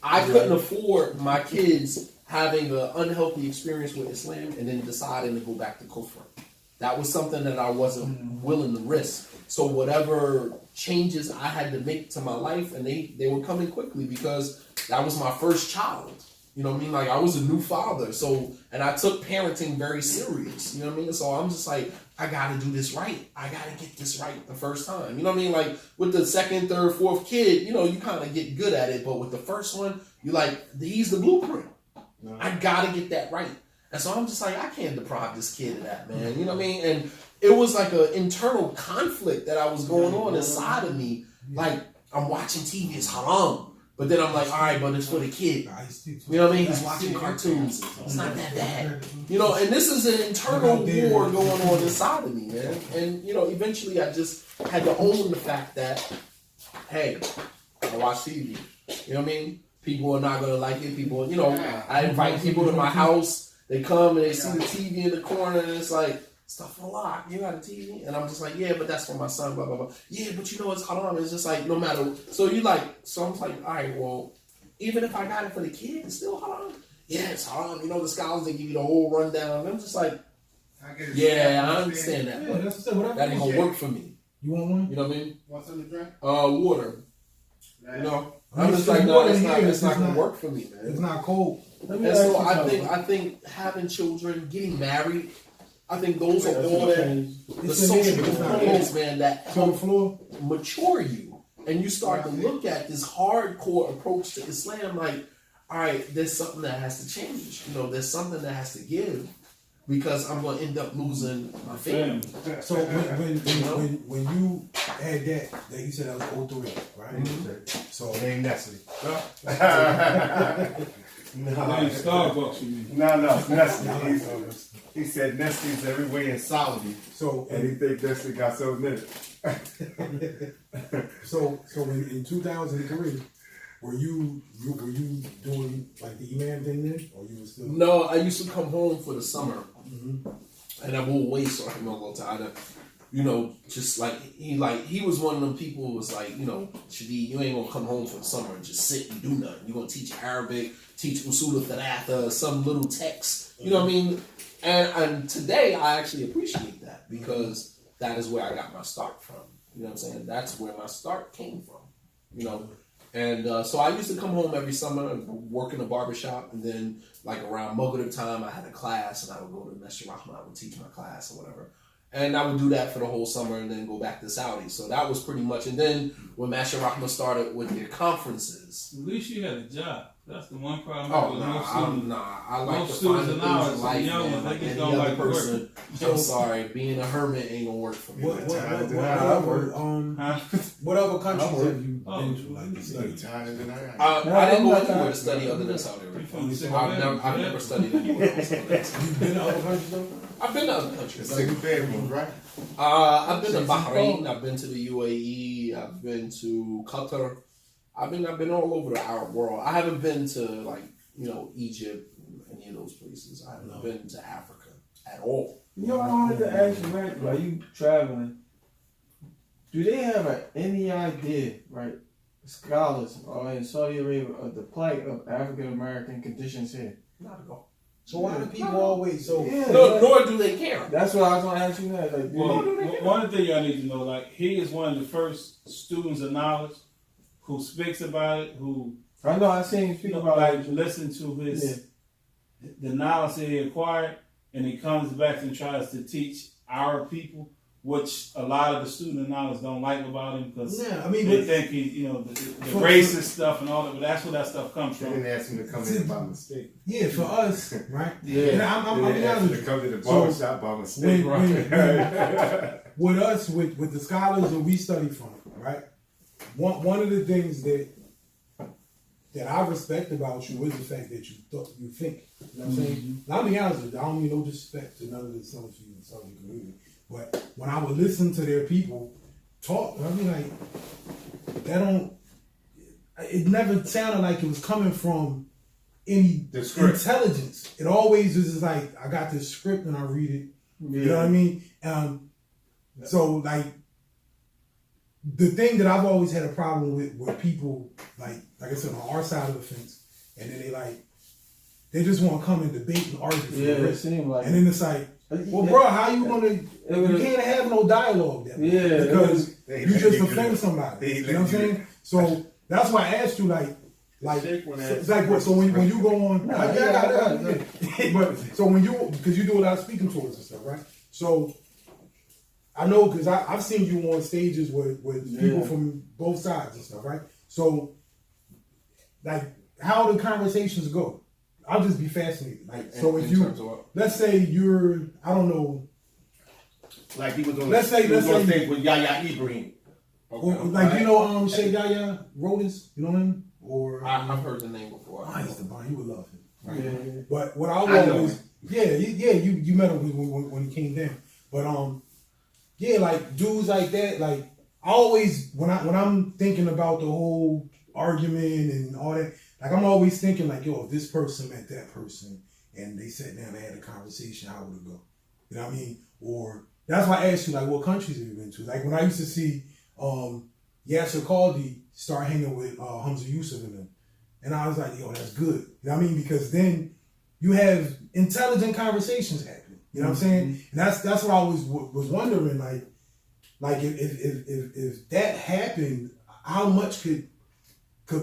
I couldn't afford my kids having an unhealthy experience with Islam and then deciding to go back to Kufr. That was something that I wasn't willing to risk. So whatever changes I had to make to my life, and they were coming quickly because that was my first child. You know what I mean? Like, I was a new father. So, and I took parenting very serious. You know what I mean? So I'm just like, I got to do this right. I got to get this right the first time. You know what I mean? Like, with the second, third, fourth kid, you kind of get good at it. But with the first one, you're like, he's the blueprint. No. I got to get that right. And so I'm just like, I can't deprive this kid of that, man. You know what I mean? And it was like an internal conflict that I was going on inside of me. Like, I'm watching TV, it's haram. But then I'm like, all right, but it's for the kid. You know what I mean? He's watching cartoons. It's not that bad. And this is an internal war going on inside of me, man. And, eventually I just had to own the fact that, hey, I watch TV. You know what I mean? People are not going to like it. People, I invite people to my house. They come and they see the TV in the corner and it's like, Astaghfirullah, you got a TV? And I'm just like, yeah, but that's for my son, blah, blah, blah. Yeah, but it's haram. It's just like, no matter. So I'm like, all right, well, even if I got it for the kid, it's still haram. Yeah, it's haram. The scholars, they give you the whole rundown. And I'm just like, yeah, I understand that. Yeah, that's what that ain't going to work for me. You want one? You know what I mean? Want something to drink? Water. I'm just like, no, it's not going to work for me, man. It's not cold. And so I think having children, getting married, I think those are all the social components, man, that help mature you. And you start to look at this hardcore approach to Islam like, all right, there's something that has to change. There's something that has to give because I'm going to end up losing my family. So when you had that you said that was 03, right? Mm-hmm. So it ain't Nestle. No, Starbucks, you mean? No, Nestle. He said Nestle's everywhere in Saudi. So, and he think Nestle got something in it. So in 2003, were you doing like the Imam thing then, or you were still? No, I used to come home for the summer, and I would wait so I'm gonna go to just like he was one of them people who was like, Shadeed, you ain't gonna come home for the summer and just sit and do nothing. You're gonna teach Arabic, teach usul al-thalatha, some little text. You know what I mean? And today I actually appreciate that because that is where I got my start from. You know what I'm saying? That's where my start came from. And so I used to come home every summer and work in a barbershop, and then like around Maghrib time I had a class and I would go to Masjid Rahman, I would teach my class or whatever. And I would do that for the whole summer and then go back to Saudi. So that was pretty much. And then when Masjid Rahman started with their conferences. At least you had a job. That's the one problem. I like to find the things in life, man. Like any other person. I'm sorry, being a hermit ain't gonna work for me. What other countries have you been to? Like to study? I didn't go anywhere to study other than Saudi Arabia. I've never studied anywhere else. You've been to other countries though? I've been to other countries. Six bedrooms, right? I've been to Bahrain. I've been to the UAE. I've been to Qatar. I've been all over the Arab world. I haven't been to Egypt, any of those places. I haven't been to Africa at all. I wanted to ask you, right? While you traveling, Do they have any idea, right, scholars in Saudi Arabia, of the plight of African American conditions here? Not at all. So why do people always Nor do they care. That's what I was gonna ask you now. Like, Well, one thing y'all need to know, like, he is one of the first students of knowledge who speaks about it, who I know I seen you speak about like it. listen to his the knowledge that he acquired, and he comes back and tries to teach our people, which a lot of the student knowledge don't like about him because they think he, the racist stuff and all that. But that's where that stuff comes They from. didn't ask him to come in by mistake. Yeah, for us, right? Yeah. And They I'm didn't ask him to honest. come to the barbershop by mistake. With us, with the scholars that we study from, right? One of the things that I respect about you is the fact that you think. You know what I'm saying? And I'll be honest with you, I don't mean no disrespect to none of the Salafi and Salafi community. But when I would listen to their people talk, I mean, like, it never sounded like it was coming from any intelligence. It always was just like, I got this script and I read it. You know what I mean? So, like, the thing that I've always had a problem with people, like I said, on our side of the fence, and then they just want to come and debate and argue for the rest. Like, and then it's like, well, bro, how you gonna? You can't have no dialogue then, because you just offend somebody. You know what I'm saying? So that's why I asked you, like it's like what? So when you go on, but so when because you do a lot of speaking tours and stuff, right? So I know because I've seen you on stages with people from both sides and stuff, right? So, like, how the conversations go? I'll just be fascinated. Like, so if you, let's say you're, I don't know, like he was on. Let's say stage with Yahya Ibrahim. Like Sheikh Yahya Rodis, you know him? Or I've heard the name before. He's the bomb. You would love him. Right? Yeah. But what I always, you met him when he came down. But like dudes like that, like I always when I'm thinking about the whole argument and all that, like I'm always thinking like, yo, if this person met that person and they sat down and had a conversation, how would it go? You know what I mean? Or that's why I asked you, like, what countries have you been to? Like when I used to see Yasser Qaldi start hanging with Hamza Yusuf and them, and I was like, yo, that's good. You know what I mean? Because then you have intelligent conversations happening. You know what I'm saying? And that's what I always was wondering, like if that happened, how much could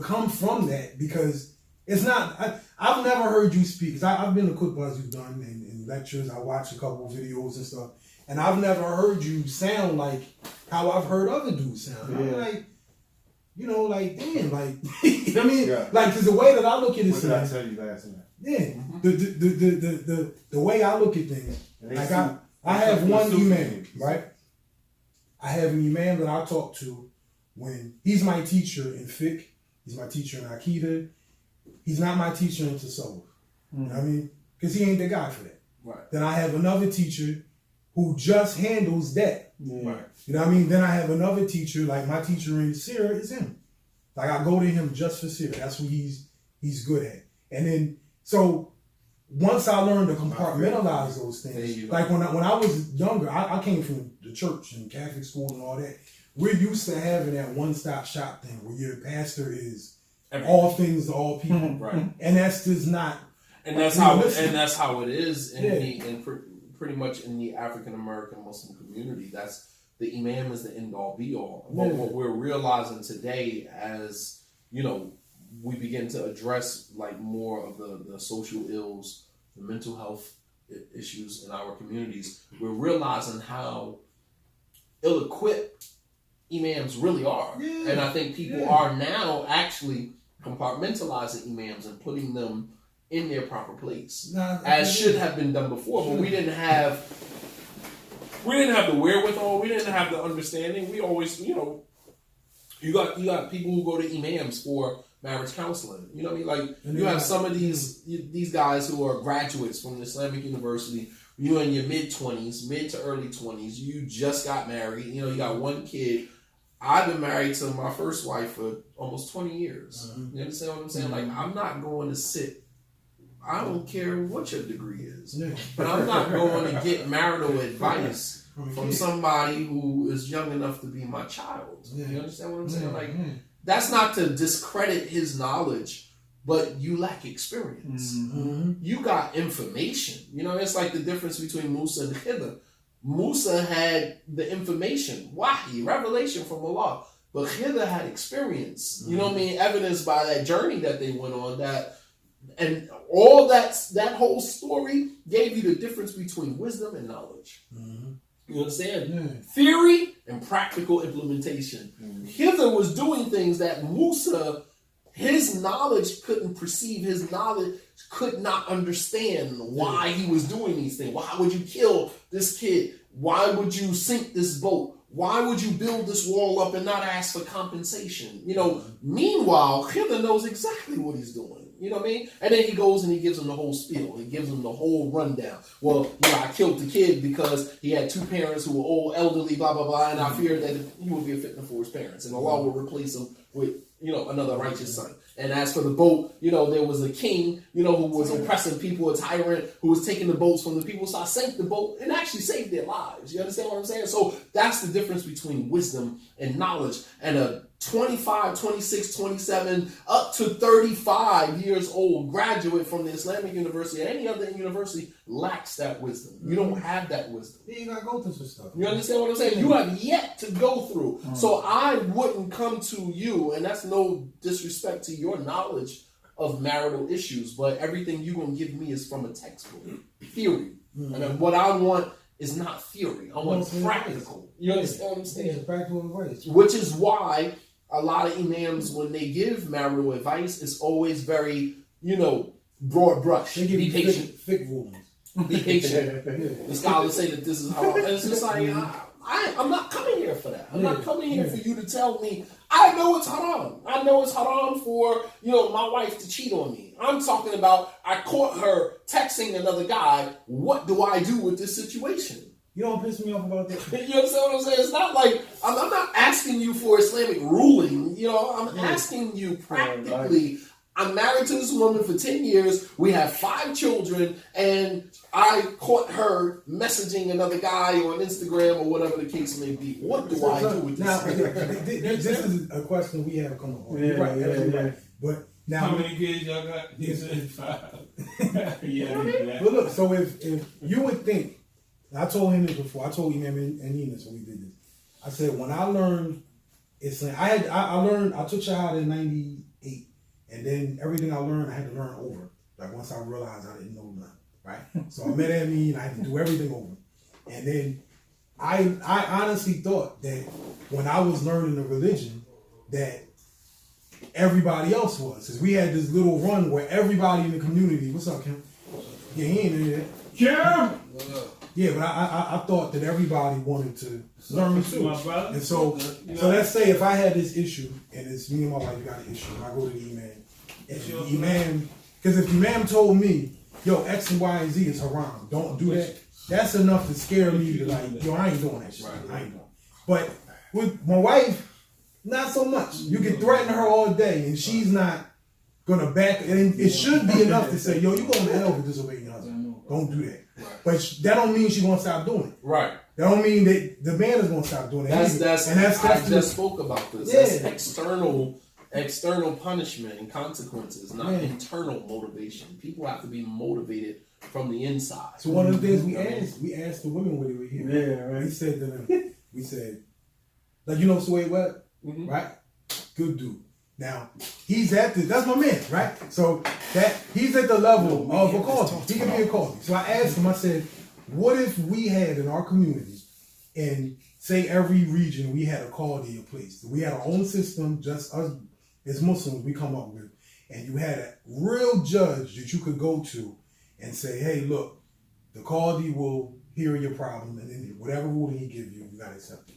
come from that? Because it's not. I've never heard you speak. Cause I've been to khutbahs you've done and lectures. I watched a couple of videos and stuff, and I've never heard you sound like how I've heard other dudes sound. Yeah. I'm like, like damn, like you know what I mean? Yeah. Like, cause the way that I look at it, what did I tell you last night? Yeah, the way I look at things, like I have one imam, right? I have an imam that I talk to when he's my teacher in fiqh, he's my teacher in Aqeedah. He's not my teacher in tasawwuf. You know what I mean? Because he ain't the guy for that. Right. Then I have another teacher who just handles that. Yeah. Right. You know what I mean? Then I have another teacher, like my teacher in Sirah is him. Like I go to him just for Sirah. That's what he's good at. And then so once I learned to compartmentalize those things, like when I was younger, I came from the church and Catholic school and all that. We're used to having that one-stop shop thing where your pastor is all things to all people, right? And that's just not. And that's how it is in pretty much in the African American Muslim community. That's the imam is the end all be all. But what we're realizing today, as we begin to address like more of the social ills, the mental health issues in our communities, we're realizing how ill-equipped imams really are. Yeah. And I think people are now actually compartmentalizing imams and putting them in their proper place, as should have been done before. But we didn't have the wherewithal. We didn't have the understanding. We always, you got people who go to imams for marriage counseling. You know what I mean? Like you have some of these guys who are graduates from the Islamic University. You're in your mid to early 20s. You just got married. You got one kid. I've been married to my first wife for almost 20 years. You understand what I'm saying? Like, I'm not going to sit. I don't care what your degree is, but I'm not going to get marital advice from somebody who is young enough to be my child. Yeah. You understand what I'm saying? Like, that's not to discredit his knowledge, but you lack experience. You got information. You know, it's like the difference between Musa and Khidr. Musa had the information, wahi, revelation from Allah. But Khidr had experience. You know what I mean? Evidenced by that journey that they went on. And all that whole story gave you the difference between wisdom and knowledge. You understand? Theory and practical implementation. Khidr was doing things that Musa, his knowledge couldn't perceive. His knowledge could not understand why he was doing these things. Why would you kill this kid? Why would you sink this boat? Why would you build this wall up and not ask for compensation? You know, meanwhile, Khidr knows exactly what he's doing. You know what I mean? And then he goes and he gives him the whole spiel. He gives him the whole rundown. Well, I killed the kid because he had two parents who were old, elderly, blah, blah, blah, and I feared that he would be a fitna for his parents. And Allah would replace him with, another righteous son. And as for the boat, there was a king, who was oppressing people, a tyrant who was taking the boats from the people. So I sank the boat and actually saved their lives. You understand what I'm saying? So that's the difference between wisdom and knowledge. And a 25, 26, 27, up to 35 years old graduate from the Islamic university or any other university lacks that wisdom. You don't have that wisdom. Yeah, you gotta go through some stuff. You understand what I'm saying? You have yet to go through. So I wouldn't come to you, and that's no disrespect to your knowledge of marital issues, but everything you're going to give me is from a textbook, theory. And then what I want is not theory. I want practical. You understand what I'm saying? Practical advice. Which is why a lot of imams, when they give marital advice, it's always very, broad brush. They give Be you patient. thick rulings. Be patient. The scholars say that this is how. And it's just like, I'm not coming here for that. I'm not coming here for you to tell me, I know it's haram. I know it's haram for, my wife to cheat on me. I'm talking about, I caught her texting another guy. What do I do with this situation? You don't piss me off about that. You understand what I'm saying? It's not like, I'm not asking you for Islamic ruling. I'm asking you practically. I'm married to this woman for 10 years. We have 5 children, and I caught her messaging another guy on Instagram or whatever the case may be. What do I do with this? Now, this is a question we have come up. You're right. Right. But now, how many kids y'all got? He said 5. Yeah. But look, so if you would think, I told him this before. I told Imam and Enos when we did this. I said when I learned Islam, I took Shahada in '98. And then everything I learned, I had to learn over. Like once I realized I didn't know nothing, right? So I met Emmy and I had to do everything over. And then I honestly thought that when I was learning the religion, that everybody else was. Because we had this little run where everybody in the community, what's up, Kim? Yeah, he ain't in there. Kim! Yeah, but I thought that everybody wanted to learn too. And so let's say if I had this issue, and it's me and my wife got an issue, and I go to the imam, and the imam, because if the imam told me, yo, X and Y and Z is haram, don't do that, that's enough to scare me to like, yo, I ain't doing that shit. I ain't doing it. But with my wife, not so much. You can threaten her all day, and she's not gonna back, and it should be enough to say, yo, you going to hell for disobeying your husband. Don't do that. Right. But that don't mean she's gonna stop doing it. Right. That don't mean that the man is gonna stop doing it. I just spoke about this. Yeah. That's external punishment and consequences, not internal motivation. People have to be motivated from the inside. So one of the things we asked the women when they were here. Yeah, right. We said to them, like Suede Webb, right? Good dude. Now, that's my man, right? So he's at the level of a Qadi. He can be a Qadi. So I asked him, I said, what if we had in our community, and say every region we had a Qadi in place. We had our own system, just us as Muslims we come up with, and you had a real judge that you could go to and say, hey, look, the Qadi will hear your problem, and then whatever ruling he give you, you got to accept it.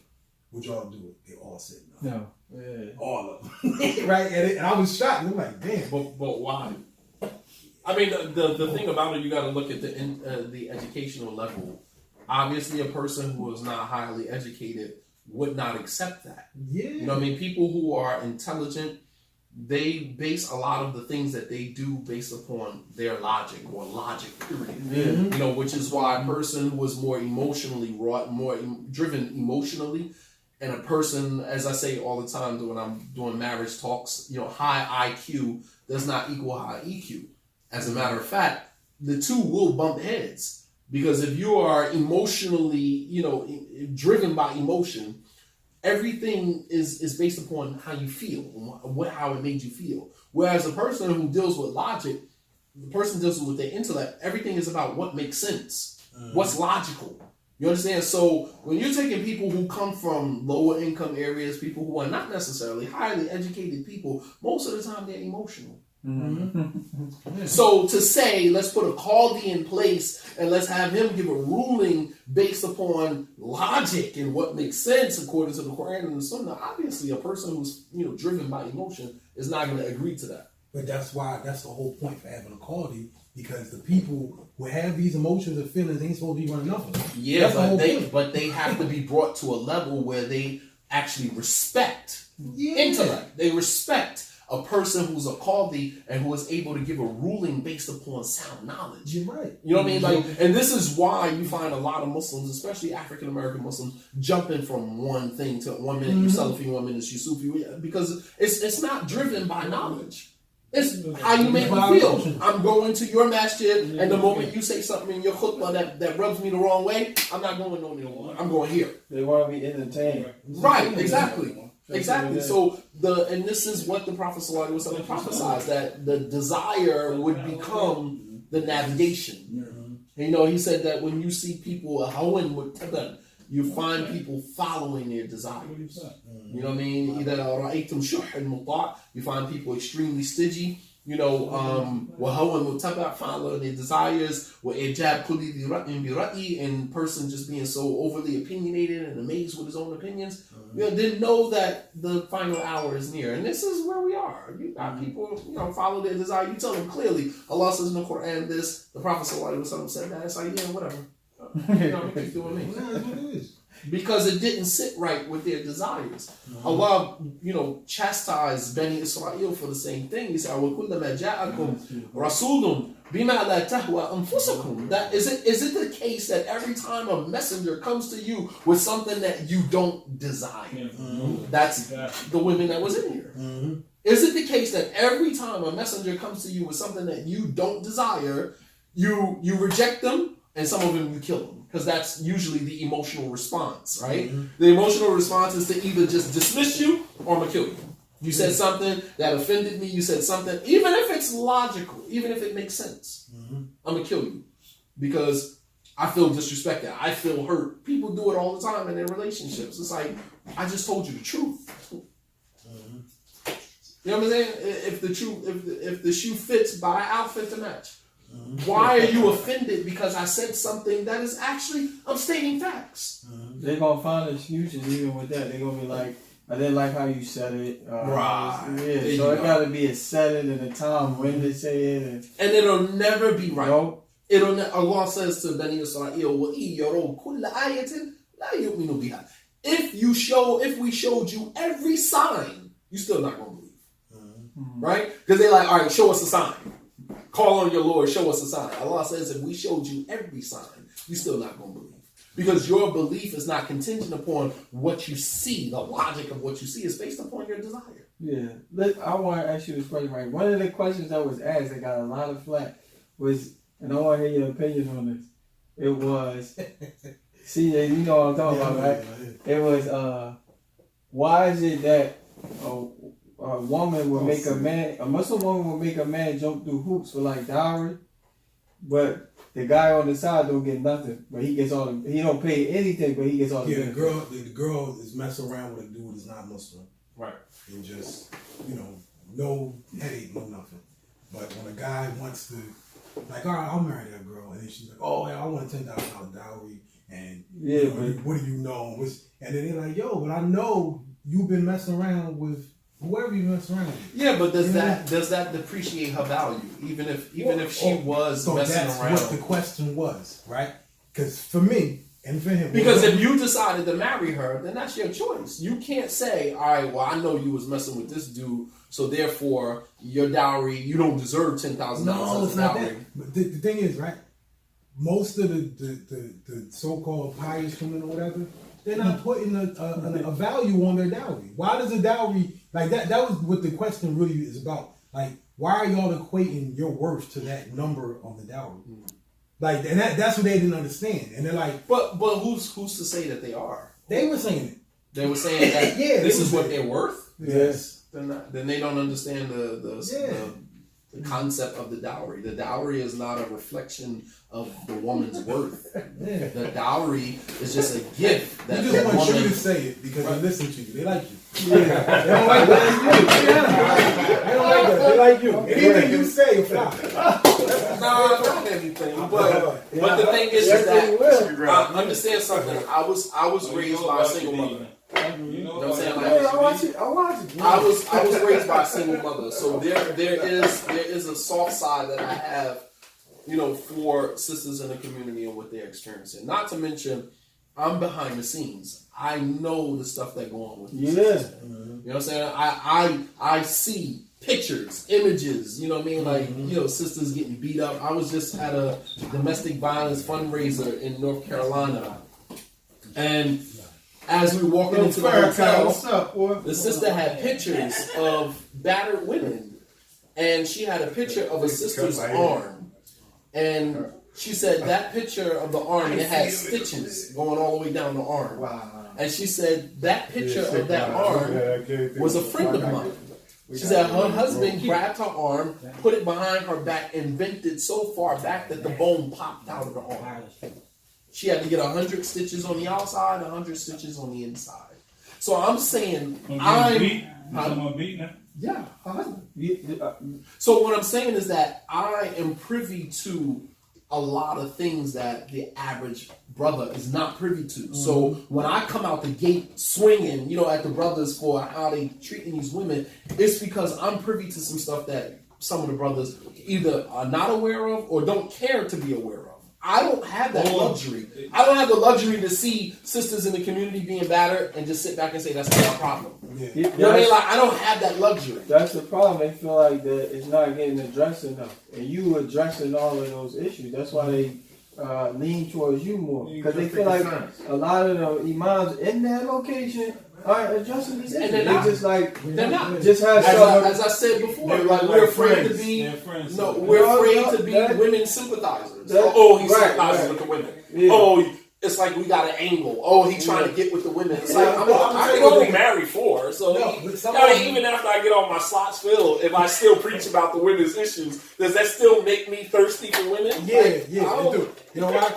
Would y'all do it? They all said no. No. Yeah. All of them. Right? And I was shocked. I'm like, damn. But why? I mean, the thing about it, you got to look at the educational level. Obviously, a person who is not highly educated would not accept that. Yeah. You know what I mean? People who are intelligent they base a lot of the things that they do based upon their logic or logic period. Yeah. You know, which is why a person who is more emotionally wrought, more driven emotionally, and a person, as I say all the time when I'm doing marriage talks, you know, high IQ does not equal high EQ. As a matter of fact, the two will bump heads, because if you are emotionally, you know, driven by emotion, everything is based upon how you feel, how it made you feel. Whereas a person who deals with logic, the person deals with their intellect, everything is about what makes sense, what's logical. You understand? So when you're taking people who come from lower income areas, people who are not necessarily highly educated people, most of the time they're emotional. Mm-hmm. So to say, let's put a qadi in place and let's have him give a ruling based upon logic and what makes sense according to the Quran and the Sunnah, obviously a person who's, you know, driven by emotion is not going to agree to that. But that's the whole point for having a qadi, because the people who have these emotions and feelings ain't supposed to be running off of them. Yeah, but they have to be brought to a level where they actually respect intellect. They respect a person who's a qadi and who is able to give a ruling based upon sound knowledge. You're right. You know what I mean? Like, and this is why you find a lot of Muslims, especially African American Muslims, jumping from one thing to 1 minute you Salafi, 1 minute you Sufi, because it's not driven by knowledge. It's how you make me feel. I'm going to your masjid, and the moment you say something in your khutbah that rubs me the wrong way, I'm not going no more. I'm going here. They want to be entertained. Right, exactly. Exactly. So and this is what the Prophet ﷺ prophesied, that the desire would become the navigation. And, you know, he said that when you see people you find people following their desires. You know what I mean? You find people extremely stingy. You know, following their desires, and person just being so overly opinionated and amazed with his own opinions. You know, didn't know that the final hour is near. And this is where we are. You got people, you know, follow their desire. You tell them clearly, Allah says in the Quran this, the Prophet ﷺ said that. It's like, yeah, whatever. You know, keep doing me. Because it didn't sit right with their desires. Allah, you know, chastised Bani Israel for the same thing. He said, وَكُلَّمَا جَاءَكُمْ رَسُولٌ بِمَا لَا تَهْوَى أَنفُسَكُمْ. That is it the case that every time a messenger comes to you with something that you don't desire? That's the women that was in here. Is it the case that every time a messenger comes to you with something that you don't desire, you reject them, and some of them you kill them? Because that's usually the emotional response, right? The emotional response is to either just dismiss you or I'm going to kill you. You said something that offended me. You said something, even if it's logical, even if it makes sense, I'm going to kill you. Because I feel disrespected. I feel hurt. People do it all the time in their relationships. It's like, I just told you the truth. You know what I'm saying? If the shoe fits, buy an outfit to match. Why are you offended because I said something that is actually, I'm stating facts? They're going to find excuses even with that. They're going to be like, I didn't like how you said it. Right. Yeah, so it got to be a setting and a time when to say it. And it'll never be right. Nope. Allah says to Bani Israel, if we showed you every sign, you still not going to believe. Right? Because they're like, all right, show us a sign. Call on your Lord, show us a sign. Allah says, if we showed you every sign, you still not going to believe. Because your belief is not contingent upon what you see. The logic of what you see is based upon your desire. Yeah. I want to ask you this question, right? One of the questions that was asked that got a lot of flack was, and I want to hear your opinion on this. It was, CJ, you know what I'm talking about, right? It was, why is it that a woman will make a Muslim woman will make a man jump through hoops for like dowry, but the guy on the side don't get nothing, but he gets he don't pay anything, but he gets all the benefits. The girl is messing around with a dude that's not Muslim. Right. And just, you know, no headache, no nothing. But when a guy wants to, like, all right, I'll marry that girl, and then she's like, oh, yeah, I want a $10,000 dowry, and yeah, you know, what do you know? And then they're like, yo, but I know you've been messing around with whoever you mess around with. Yeah, but does that depreciate her value? Even if she was messing around. That's what the question was, right? Because for me, And for him, because if you decided to marry her, then that's your choice. You can't say, all right, well, I know you was messing with this dude, so therefore your dowry, you don't deserve $10,000 no, as it's a not dowry. that. But the thing is, right? Most of the so-called pious women or whatever, they're not putting a value on their dowry. Why does a dowry like that? That was what the question really is about. Like, why are y'all equating your worth to that number on the dowry? Like, and that's what they didn't understand. And they're like, but who's to say that they are? They were saying it. They were saying that yeah, this is what they're worth. Yes. Then they don't understand the concept of the dowry. The dowry is not a reflection of the woman's worth. Yeah. The dowry is just a gift that They the just want you woman. to say it because they listen to you. They like you. Yeah. They don't like that. They don't like that. They like you. Anything you say will fly. No, not everything. But the thing is that I understand something. I was raised by a single mother. You know what I'm saying? Yeah, I watch it. I was raised by a single mother, so there is a soft side that I have, for sisters in the community and what they're experiencing. Not to mention, I'm behind the scenes. I know the stuff that go on with these sisters. You know what I'm saying? I see pictures, images. You know what I mean? Like sisters getting beat up. I was just at a domestic violence fundraiser in North Carolina, and as we were walking into the hotel, what's up, boy? the sister had pictures of battered women, and she had a picture of a sister's arm, and she said that picture of the arm, it had stitches going all the way down the arm. Wow. And she said that picture of that arm was a friend of mine. She said her husband grabbed her arm, put it behind her back, and bent it so far back that the bone popped out of the arm. She had to get 100 stitches on the outside, 100 stitches on the inside. So I'm saying, Someone beat now? yeah, her husband. So what I'm saying is that I am privy to a lot of things that the average brother is not privy to. So when I come out the gate swinging, at the brothers for how they treating these women, it's because I'm privy to some stuff that some of the brothers either are not aware of or don't care to be aware of. I don't have that luxury. I don't have the luxury to see sisters in the community being battered and just sit back and say that's not our problem. You know what I mean? Like, I don't have that luxury. That's the problem. They feel like that it's not getting addressed enough, and you addressing all of those issues. That's why they lean towards you more, because they feel like a lot of the imams in that location aren't addressing these issues. they're They not. just like They're not. just have As I said before, like we're afraid to friends. be. They're friends. No, we're afraid to be women sympathizers. He sympathizes with the women. Yeah. It's like we got an angle. He trying to get with the women. It's like I can only marry 4. So even after I get all my slots filled, if I still preach about the women's issues, does that still make me thirsty for women? Yeah, it do. You know why?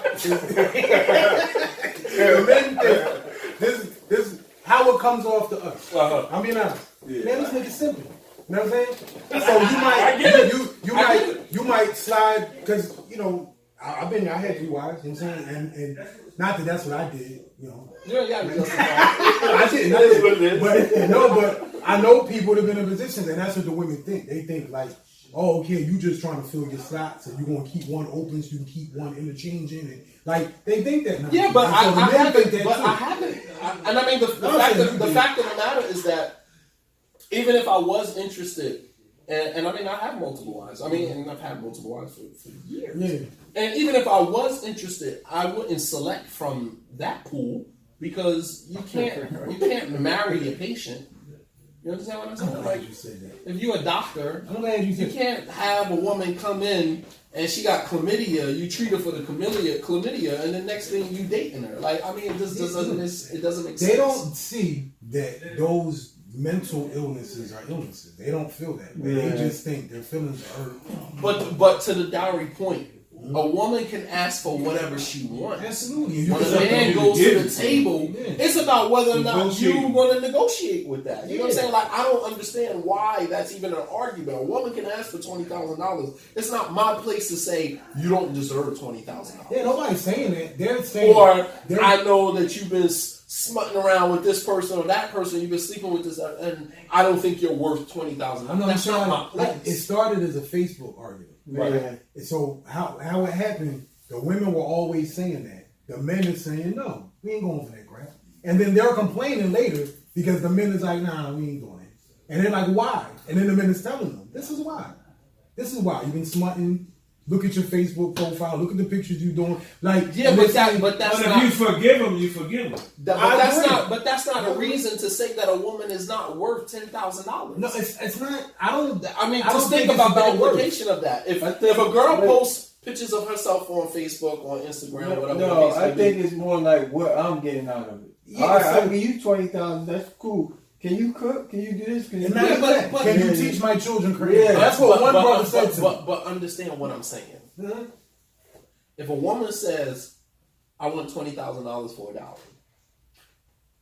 This is how it comes off to us. I'm being honest. Man, this nigga simple. You know what I'm saying? So you might slide because I've been there. I had 3 wives. You know what I'm saying? And not that that's what I did. I didn't. But I know people that have been in positions, and that's what the women think. They think like, okay, you just trying to fill your slots, and you're gonna keep one open, so you can keep one interchanging, and like they think that now. Yeah, but I haven't. I haven't. I mean, the fact of the matter is that even if I was interested, and I mean, I have multiple wives. I mean, and I've had multiple wives for years. Yeah. And even if I was interested, I wouldn't select from that pool because you can't marry a patient. You understand what I'm saying? Like, if you're a doctor, you can't have a woman come in and she got chlamydia. You treat her for the chlamydia, and the next thing you dating her. Like, I mean, it doesn't make sense. They don't see that those mental illnesses are illnesses. They don't feel that. Yeah. They just think their feelings are hurt. But to the dowry point, a woman can ask for whatever she wants. Absolutely. When a man goes to the table, it's about whether or not you're going to negotiate with that. You know what I'm saying? Like, I don't understand why that's even an argument. A woman can ask for $20,000. It's not my place to say you don't deserve $20,000. Yeah, nobody's saying that. They're saying, I know that you've been smutting around with this person or that person. You've been sleeping with this, and I don't think you're worth $20,000. That's not my place. It started as a Facebook argument. Right. So how it happened, the women were always saying that. the men is saying, no, we ain't going for that crap. And then they're complaining later because the men is like, nah, we ain't doing it. And they're like, why? And then the men is telling them, this is why. This is why. You've been smutting. Look at your Facebook profile. Look at the pictures you're doing. Like, yeah, but that's if not. you forgive them, you forgive them. But that's not a reason to say that a woman is not worth $10,000. No, it's not. I mean, just think about the implication of that. If a girl posts pictures of herself on Facebook, on Instagram, whatever. No, I think it's more like what I'm getting out of it. Yeah, all right, I'll give you $20,000. That's cool. Can you cook? Can you do this? Can you do that? Can you teach my children Korean? Yeah, that's what one brother said to me. But understand what I'm saying. Mm-hmm. If a woman says, I want $20,000 for a dowry,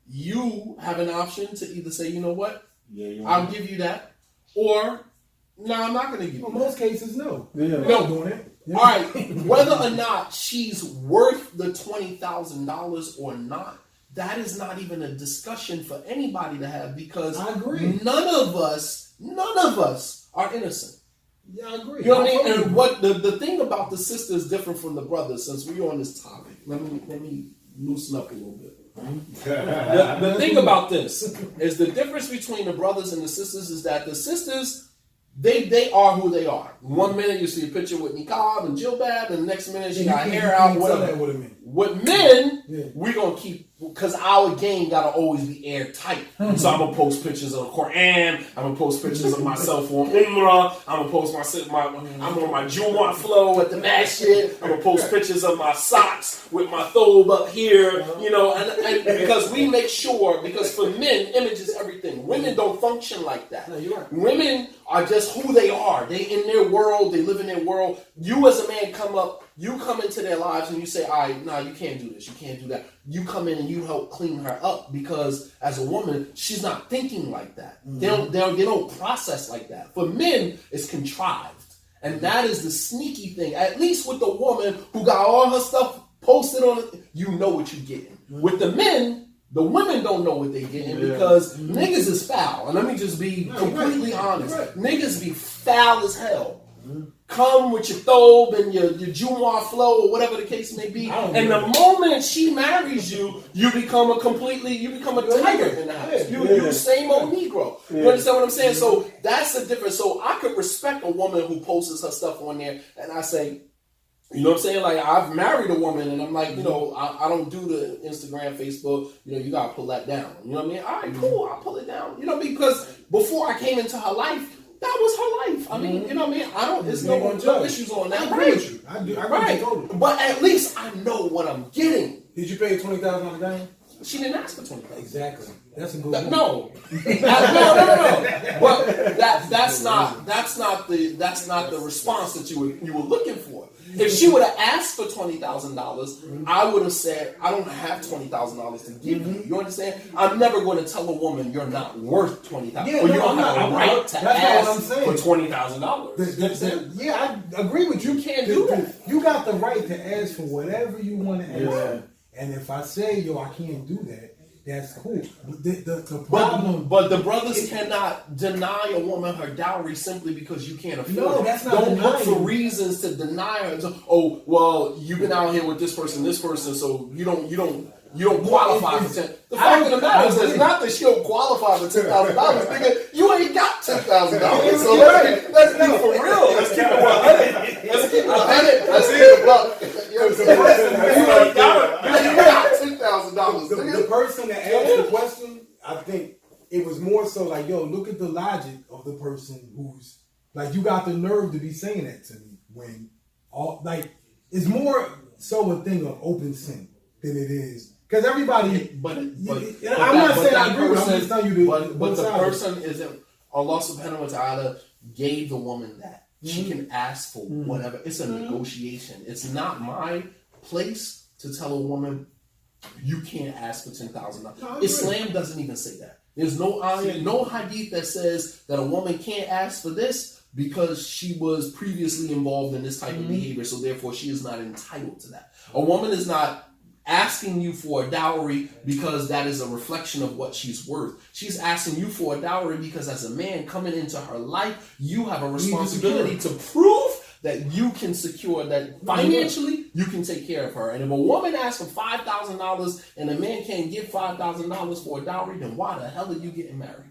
you have an option to either say, you know what, I'll give you that, or no, I'm not going to give you that. Most cases, no. Yeah. No. Doing it. Yeah. All right, whether or not she's worth the $20,000 or not, that is not even a discussion for anybody to have, because I agree. none of us are innocent. Yeah, I agree. You know what I mean? And what the thing about the sister is different from the brother, since we're on this topic. Let me loosen up a little bit. The thing about this is the difference between the brothers and the sisters is that the sisters, they are who they are. One minute you see a picture with niqab and jilbab, and the next minute she got hair out, whatever. With men, we're going to keep, because our game got to always be airtight. So I'm going to post pictures of the Quran. I'm going to post pictures of myself on Umrah. I'm going to post I'm on my Jumu'ah flow at the masjid. I'm going to post pictures of my socks with my thobe up here, you know, and because we make sure, because for men, image is everything. Women don't function like that. No, you're right. Women are just who they are. They in their world. They live in their world. You as a man you come into their lives and you say, all right, nah, you can't do this. You can't do that. You come in and you help clean her up, because as a woman, she's not thinking like that. Mm-hmm. They don't process like that. For men, it's contrived. And that is the sneaky thing. At least with the woman who got all her stuff posted on it, you know what you're getting. Mm-hmm. With the men, the women don't know what they're getting, because niggas is foul. And let me just be completely honest. Right. Niggas be foul as hell. Mm-hmm. Come with your thobe and your Jumu'ah flow or whatever the case may be. And the moment she marries you, you become a tiger in the house. You same old Negro. You understand what I'm saying? So that's the difference. So I could respect a woman who posts her stuff on there, and I say, you know what I'm saying? Like, I've married a woman, and I'm like, you know, I don't do the Instagram, Facebook. You know, you got to pull that down. You know what I mean? All right, cool. I'll pull it down. You know, because before I came into her life, that was her life. I mean, you know what I mean? There's no issues on that. I agree with you. I agree with you totally. But at least I know what I'm getting. Did you pay $20,000 down? She didn't ask for $20,000. Exactly. That's a good one. No. No. But that's not the response that you were looking for. If she would have asked for $20,000, I would have said, I don't have $20,000 to give you. You understand? I'm never going to tell a woman you're not worth $20,000. Yeah, or you don't have a right to ask for $20,000. Yeah, I agree with you. You can't do that. You got the right to ask for whatever you want to ask for. And if I say, I can't do that, that's cool. The problem, but the brothers cannot deny a woman her dowry simply because you can't afford it. No, that's not Don't denying. look for reasons to deny her. Oh, well, you've been out here with this person, so you don't qualify for 10. The fact of the matter is not that she don't qualify for $10,000, nigga. You ain't got $10,000. So let's be for real. Let's keep it 100. Let's keep it 100. Let's keep it a buck. You ain't got $10,000. The person that asked the question, I think it was more so like, look at the logic of the person who's like, you got the nerve to be saying that to me, when it's more so a thing of open sin than it is. Because everybody, I'm not saying I agree with you, I'm just telling you but the person isn't, Allah subhanahu wa ta'ala gave the woman that. She can ask for whatever. It's a negotiation. It's not my place to tell a woman, you can't ask for $10,000. Islam doesn't even say that. There's no ayah, no hadith that says that a woman can't ask for this because she was previously involved in this type of behavior, so therefore she is not entitled to that. A woman is not asking you for a dowry because that is a reflection of what she's worth. She's asking you for a dowry because as a man coming into her life, you have a responsibility to prove that you can secure that financially you can take care of her. And if a woman asks for $5,000 and a man can't give $5,000 for a dowry, then why the hell are you getting married?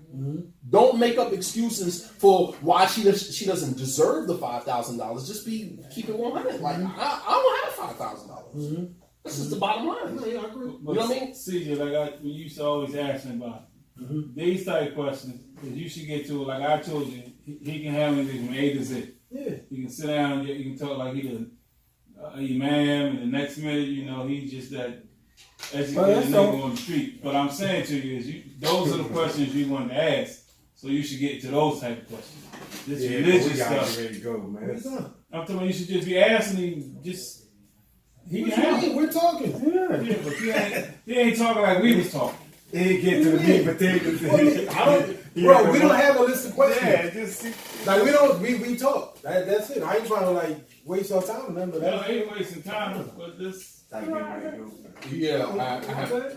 Don't make up excuses for why she doesn't deserve the $5,000. Just keep it 100. Like I don't have $5,000. This is the bottom line. Yeah, I agree. You know what I mean? CJ, like we used to always ask me about these type questions that you should get to. Like I told you, he can have anything from A to Z. Yeah. You can sit down, you can talk like he the imam, and the next minute, he's just that educated nigga on the street. But I'm saying to you is, those are the questions you want to ask. So you should get to those type of questions. This religious stuff. Ready to go, man. I'm talking about you should just be asking him. Just he can handle it. We're talking. Yeah, but he ain't talking like we was talking. He ain't get to the meat potatoes. Bro, we don't have a list of questions. Yeah, just like we talk. That's it. I ain't trying to like waste your time. Remember that? No, I ain't wasting time. But this. Yeah, I have.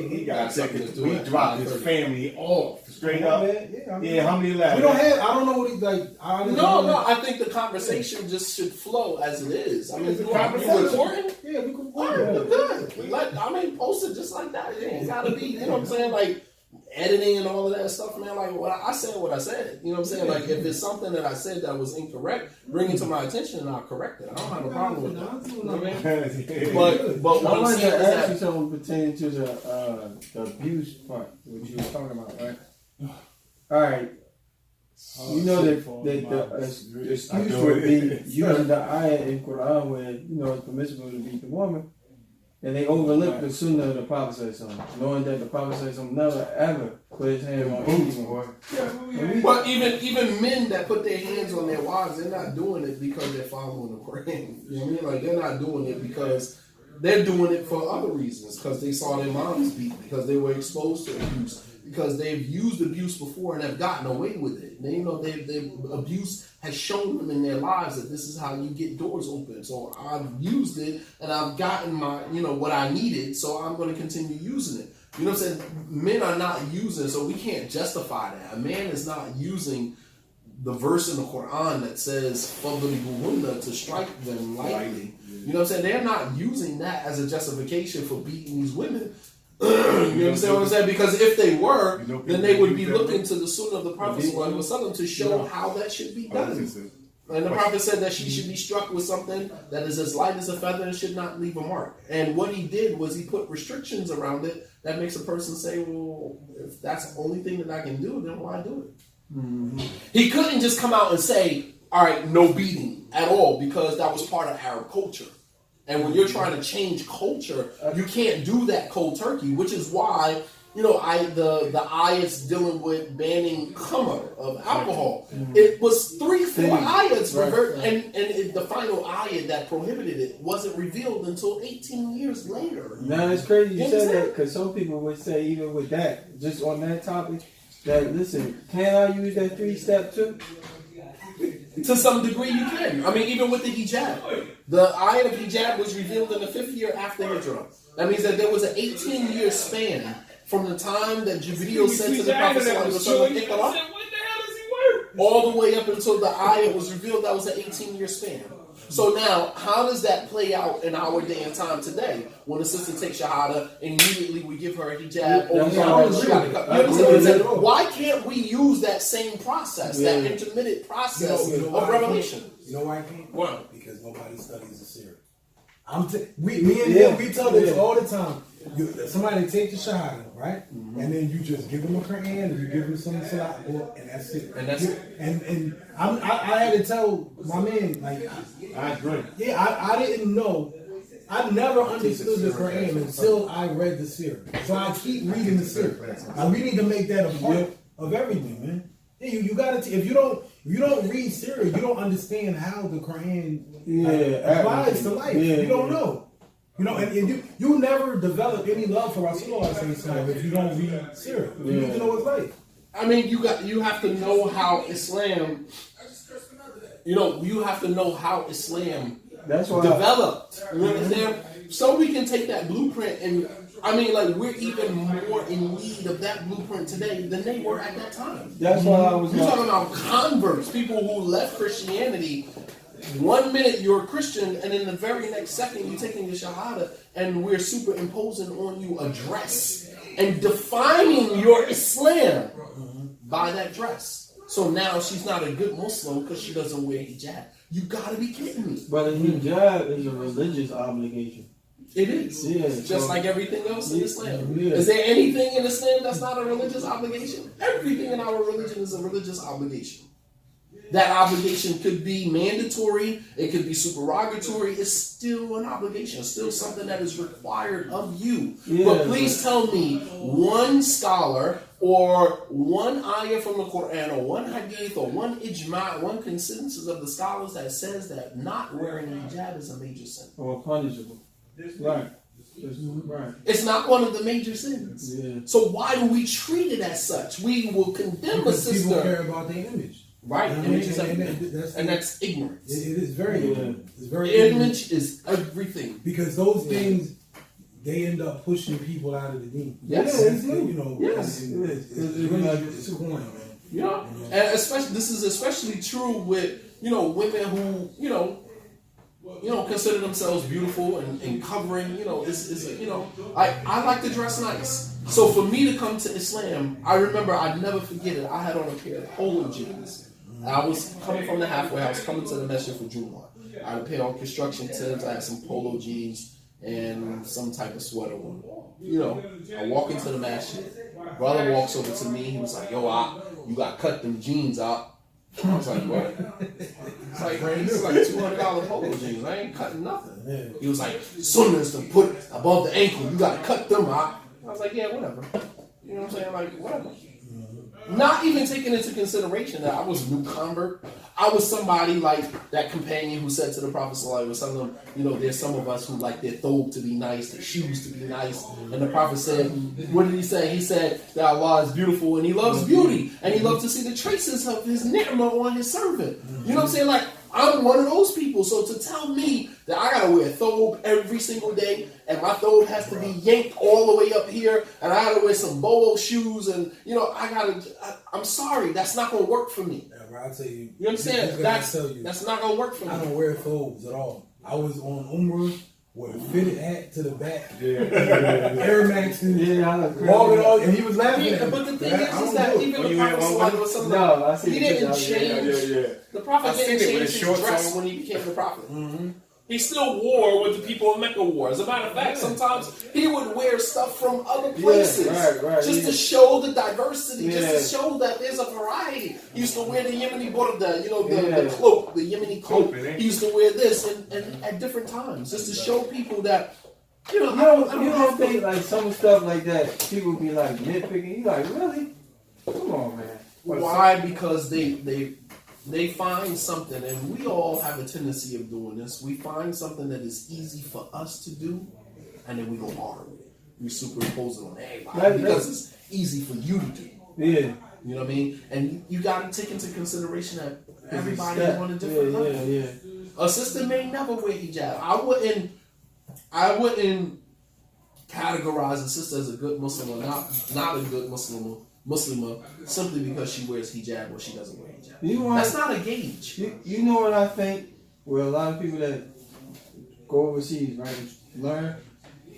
He got something to do. He dropped his family off straight up. Yeah, how many left? We don't have. I don't know what he's like. No. I think the conversation just should flow as it is. I mean, you recording? Yeah, we can. We're good. Post it just like that. It ain't gotta be. You know what I'm saying? Like editing and all of that stuff, man. Like I said what I said. You know what I'm saying? Like if it's something that I said that was incorrect, bring it to my attention and I'll correct it. I don't have a problem with that. You know what I mean? But what I'm saying is ask you something pertaining to the abuse part, what you were talking about, right? All right. You know that the excuse would be using the ayah in Quran where it's permissible to beat the woman. And they overlook the sunnah of the Prophet said something, knowing that the Prophet said something never ever put his hand on anyone. But even men that put their hands on their wives, they're not doing it because they're following the Quran. You know what I mean? Like they're not doing it because they're doing it for other reasons, because they saw their moms beat, because they were exposed to abuse, because they've used abuse before and have gotten away with it. They abuse has shown them in their lives that this is how you get doors open. So I've used it and I've gotten my, what I needed, so I'm going to continue using it. You know what I'm saying? Men are not using, so we can't justify that. A man is not using the verse in the Quran that says "Fadribuhunna" to strike them lightly. You know what I'm saying? They're not using that as a justification for beating these women. You understand what I'm saying? Because if they were, then they would be looking to the sunnah of the Prophet to show how that should be done. And the Prophet said that she should be struck with something that is as light as a feather and should not leave a mark. And what he did was he put restrictions around it that makes a person say, well, if that's the only thing that I can do, then why do it? Mm-hmm. He couldn't just come out and say, all right, no beating at all, because that was part of Arab culture. And when you're trying to change culture, you can't do that cold turkey, which is why, the ayats dealing with banning khamr, of alcohol. Mm-hmm. It was 3-4 ayats, and the final ayat that prohibited it wasn't revealed until 18 years later. Now it's crazy you say that, because some people would say, even with that, just on that topic, that listen, can I use that 3-step too? To some degree, you can. I mean, even with the hijab. The ayat of hijab was revealed in the 5th year after Hijrah. That means that there was an 18-year span from the time that Jibreel said to the Prophet Sallallahu all the way up until the ayat was revealed. That was an 18-year span. So now, how does that play out in our day and time today? When a sister takes shahada, and immediately we give her a hijab. Why can't we use that same process, that intermittent process of revelation? You know why I can't? Why? Because nobody studies the seerah. Me and him, we tell this all the time. Somebody take the shahada, right? Mm-hmm. And then you just give them a Quran, and you give them some salat, and that's it. And I had to tell my man, like, I agree. Yeah, I didn't know. I never understood the Quran until I read the seerah. So I keep reading the seerah. Like, we need to make that a part of everything, man. Yeah, you gotta. If you don't read seerah, you don't understand how the Quran applies to life. You don't know. And you never develop any love for Rasulullah if you don't read seerah. You need to know his life. I mean, you have to know how Islam. You have to know how Islam developed. You understand? So we can take that blueprint and. I mean, like, we're even more in need of that blueprint today than they were at that time. That's why I was. You're talking about converts, people who left Christianity 1 minute you're a Christian, and in the very next second you're taking your shahada, and we're superimposing on you a dress and defining your Islam by that dress. So now she's not a good Muslim because she doesn't wear hijab. You gotta be kidding me. But a hijab is a religious obligation. It is. Yeah, just like everything else in Islam. Yeah. Is there anything in Islam that's not a religious obligation? Everything in our religion is a religious obligation. That obligation could be mandatory, it could be supererogatory, it's still an obligation, it's still something that is required of you. Yeah, but please tell me one scholar or one ayah from the Quran or one hadith or one ijma', one consensus of the scholars that says that not wearing hijab is a major sin. Or punishable. Right. Right. It's not one of the major sins. Yeah. So why do we treat it as such? We will condemn Because a sister. people care about their image. Right, You know image is what I mean? everything. And that's ignorance. It is very ignorant. It's very Image ignorant. is everything. Because those things, they end up pushing people out of the deen. Yes. Yeah, That's, you know, Yes. it's really it's corny, man. Yeah. And especially this is especially true with, women who, consider themselves beautiful and covering, I like to dress nice. So for me to come to Islam, I remember, I'd never forget it, I had on a pair of polo jeans. I was coming from the halfway house, coming to the masjid for Jumu'ah. I had a pair on construction tips, I had some polo jeans and some type of sweater on. I walk into the masjid. Brother walks over to me, he was like, yo, you got cut them jeans out. I was like, what? It's like, man, this is like $200 polo jeans. I ain't cutting nothing. He was like, sunnahs to put above the ankle, you gotta cut them out. I was like, yeah, whatever. You know what I'm saying? Like, whatever. Not even taking into consideration that I was a new convert. I was somebody like that companion who said to the Prophet ﷺ, there's some of us who like their thobe to be nice, their shoes to be nice. And the Prophet said, what did he say? He said that Allah is beautiful and he loves beauty. And he loves to see the traces of his ni'mah on his servant. You know what I'm saying? Like, I'm one of those people. So to tell me that I gotta wear a thobe every single day, and my thobe has to be yanked all the way up here, and I gotta wear some bolo shoes, and I'm sorry, that's not gonna work for me. Yeah, bro, I'll tell you. You understand? That's not gonna work for me. I don't wear thobes at all. I was on Umrah with a fitted hat to the back. Air Maxes. Yeah, I like walking on, and he was laughing at me. But the thing is that even the Prophet I see he didn't change. The Prophet didn't change his dress when he became the Prophet. Mm-hmm. He still wore what the people of Mecca wore. As a matter of fact, sometimes he would wear stuff from other places just to show the diversity, just to show that there's a variety. He used to wear the Yemeni burda, the cloak, the Yemeni cloak. He used to wear this and at different times, just to show people that, you don't think like some stuff like that, people be like nitpicking. You like, really? Come on, man. Why? Because they find something, and we all have a tendency of doing this. We find something that is easy for us to do, and then we go hard with it. We superimpose it on everybody because it's easy for you to do. Yeah. You know what I mean? And you got to take into consideration that everybody is on a different level. Yeah. A sister may never wear hijab. I wouldn't categorize a sister as a good Muslim or not a good Muslimah simply because she wears hijab or she doesn't wear hijab. That's not a gauge. You know what I think? Where a lot of people that go overseas, right, learn,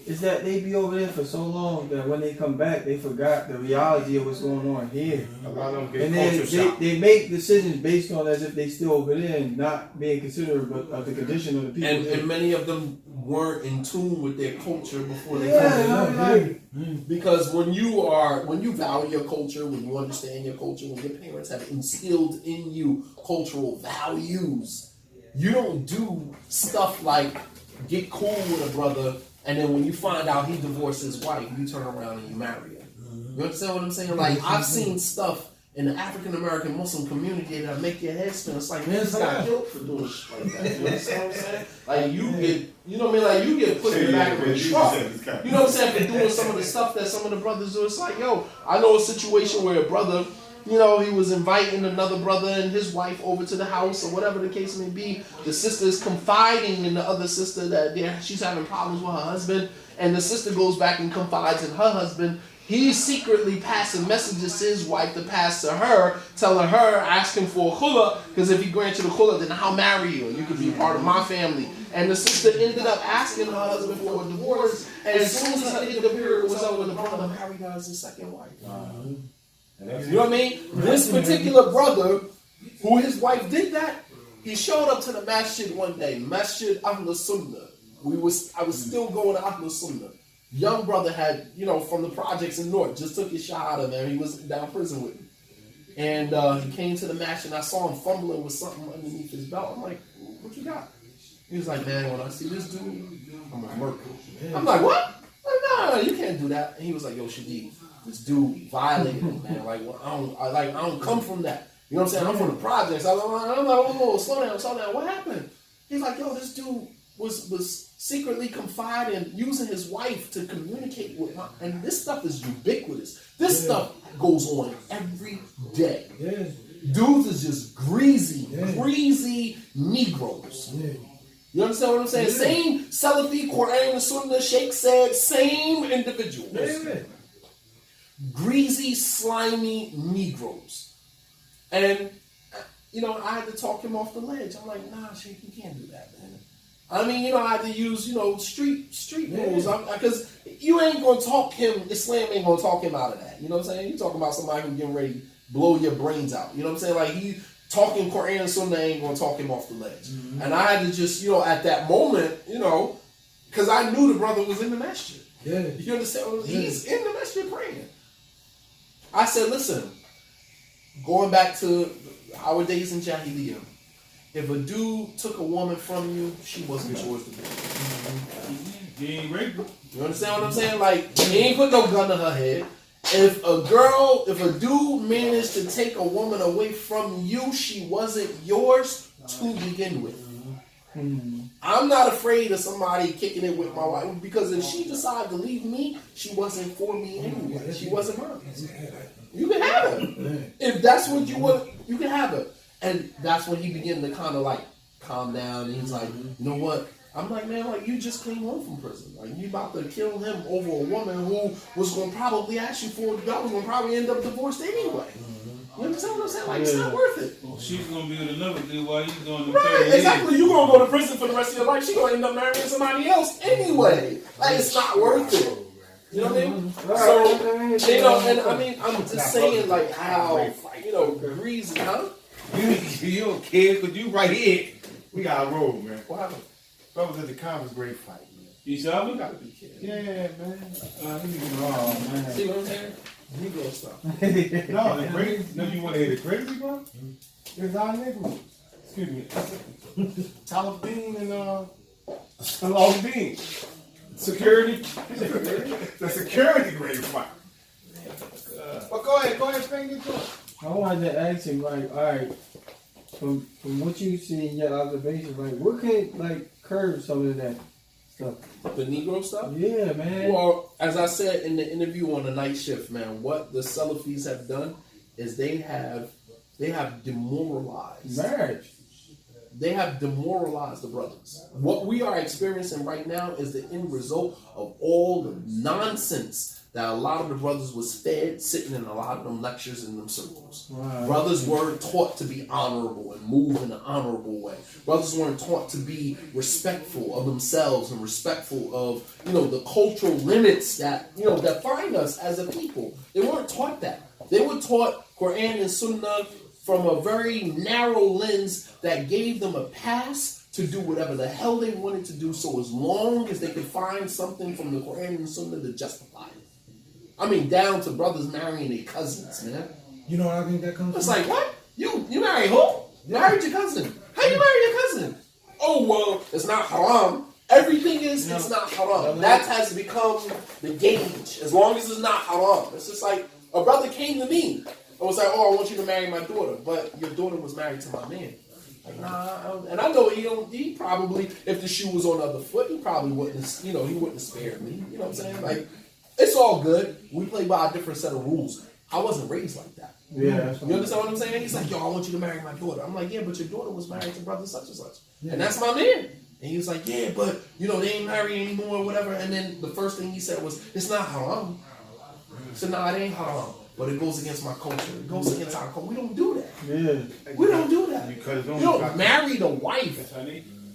is that they be over there for so long that when they come back, they forgot the reality of what's going on here. A lot of them get And culture shock. they make decisions based on as if they still over there and not being considerate of the condition of the people. And many of them weren't in tune with their culture before they came here. Because when you value your culture, when you understand your culture, when your parents have instilled in you cultural values, you don't do stuff like get cool with a brother, and then when you find out he divorced his wife, you turn around and you marry him. You understand what I'm saying? Like, I've seen stuff in the African American Muslim community that make your head spin. It's like, man, this got killed for doing shit like that. You understand what I'm saying? Like, you get, you know what I mean? Like, you get put in the back of a truck. You know what I'm saying? For doing some of the stuff that some of the brothers do. It's like, yo, I know a situation where a brother, he was inviting another brother and his wife over to the house or whatever the case may be. The sister is confiding in the other sister that she's having problems with her husband. And the sister goes back and confides in her husband. he's secretly passing messages to his wife to pass to her, telling her, asking for a khula, because if he grants you the khula, then I'll marry you, and you can be part of my family. And the sister ended up asking her husband for a divorce, and as soon as the period was over, the brother married her as his second wife. You know what I mean? This particular brother, who his wife did that, he showed up to the masjid one day, Masjid Ahl Sunnah. I was still going to Ahl Sunnah. Young brother had, from the projects in North, just took his shahada, man. He was down prison with me. And he came to the match, and I saw him fumbling with something underneath his belt. I'm like, what you got? He was like, man, when I see this dude, I'm going to murder him. I'm like, what? I'm like, no, you can't do that. And he was like, yo, Shadeed, this dude violated me, man. Like, I don't come from that. You know what I'm saying? I'm from the projects. I'm like, oh, slow down. What happened? He's like, yo, this dude was secretly confiding, using his wife to communicate with my, and this stuff is ubiquitous. This stuff goes on every day. Yeah. Dudes is just greasy Negroes. Yeah. You understand what I'm saying? Yeah. Same Salafi, Quran, and Sunnah, Sheikh said, same individuals. Yeah. Greasy, slimy Negroes. And, I had to talk him off the ledge. I'm like, nah, Sheikh, you can't do that, man. I mean, I had to use, street rules. Because you ain't going to talk him, Islam ain't going to talk him out of that. You know what I'm saying? You're talking about somebody who's getting ready to blow your brains out. You know what I'm saying? Like, he talking Quran and Sunnah ain't going to talk him off the ledge. Mm-hmm. And I had to just, at that moment, because I knew the brother was in the masjid. Yeah. You understand? He's in the masjid praying. I said, listen, going back to our days in Jahiliyyah, if a dude took a woman from you, she wasn't yours to be. He ain't raped her. You understand what I'm saying? Like, he ain't put no gun to her head. If a dude managed to take a woman away from you, she wasn't yours to begin with. I'm not afraid of somebody kicking it with my wife, because if she decided to leave me, she wasn't for me anyway. She wasn't mine. You can have her. If that's what you want, you can have her. And that's when he began to kind of like calm down. And he's like, you know what? I'm like, man, like, you just came home from prison. Like, you about to kill him over a woman who was going to probably ask you for $4, was going to probably end up divorced anyway. You understand what I'm saying? Like, it's not worth it. Well, she's going to be with another dude while you going to right, exactly. You're going to go to prison for the rest of your life. She's going to end up marrying somebody else anyway. Like, it's not worth it. You know what I mean? So, and I mean, I'm just saying, like, how, greasy, huh? You don't care, because you right here. We got a roll, man. What happened? That was at the conference grade fight, man. You saw me? You gotta be kidding. Yeah, man. Man. See what I'm saying? Negro stuff. No, the crazy. No, you want to hear the crazy one? It's our nigga. Excuse me. Talabine and Salafi. Security. The security grade fight. But go ahead, finger to it. I wanted to ask him, like, all right, from what you see in your observation, like, what could, like, curb some of that stuff? The Negro stuff? Yeah, man. Well, as I said in the interview on the night shift, man, what the Salafis have done is they have demoralized marriage. They have demoralized the brothers. What we are experiencing right now is the end result of all the nonsense that a lot of the brothers was fed sitting in a lot of them lectures in them circles. Right. Brothers weren't taught to be honorable and move in an honorable way. Brothers weren't taught to be respectful of themselves and respectful of, the cultural limits that, that find us as a people. They weren't taught that. They were taught Quran and Sunnah from a very narrow lens that gave them a pass to do whatever the hell they wanted to do, so as long as they could find something from the Quran and Sunnah to justify it. I mean, down to brothers marrying their cousins, man. You know what I think that comes from? It's like, what? You married who? Yeah. Married your cousin. How you marry your cousin? Oh, well, it's not haram. Everything is, it's not haram. That has become the gauge. As long as it's not haram. It's just like, a brother came to me and was like, oh, I want you to marry my daughter. But your daughter was married to my man. Like, nah. And I know he probably, if the shoe was on the other foot, he probably wouldn't, he wouldn't have spared me. You know what I'm saying? Like, it's all good. We play by a different set of rules. I wasn't raised like that. Yeah. You understand what I'm saying? He's like, yo, I want you to marry my daughter. I'm like, yeah, but your daughter was married to brother such and such. Yeah. And that's my man. And he was like, yeah, but, they ain't married anymore or whatever. And then the first thing he said was, it's not haram. So nah, it ain't haram, but it goes against my culture. It goes against our culture. We don't do that. Yeah. We don't do that. Because You don't marry the wife.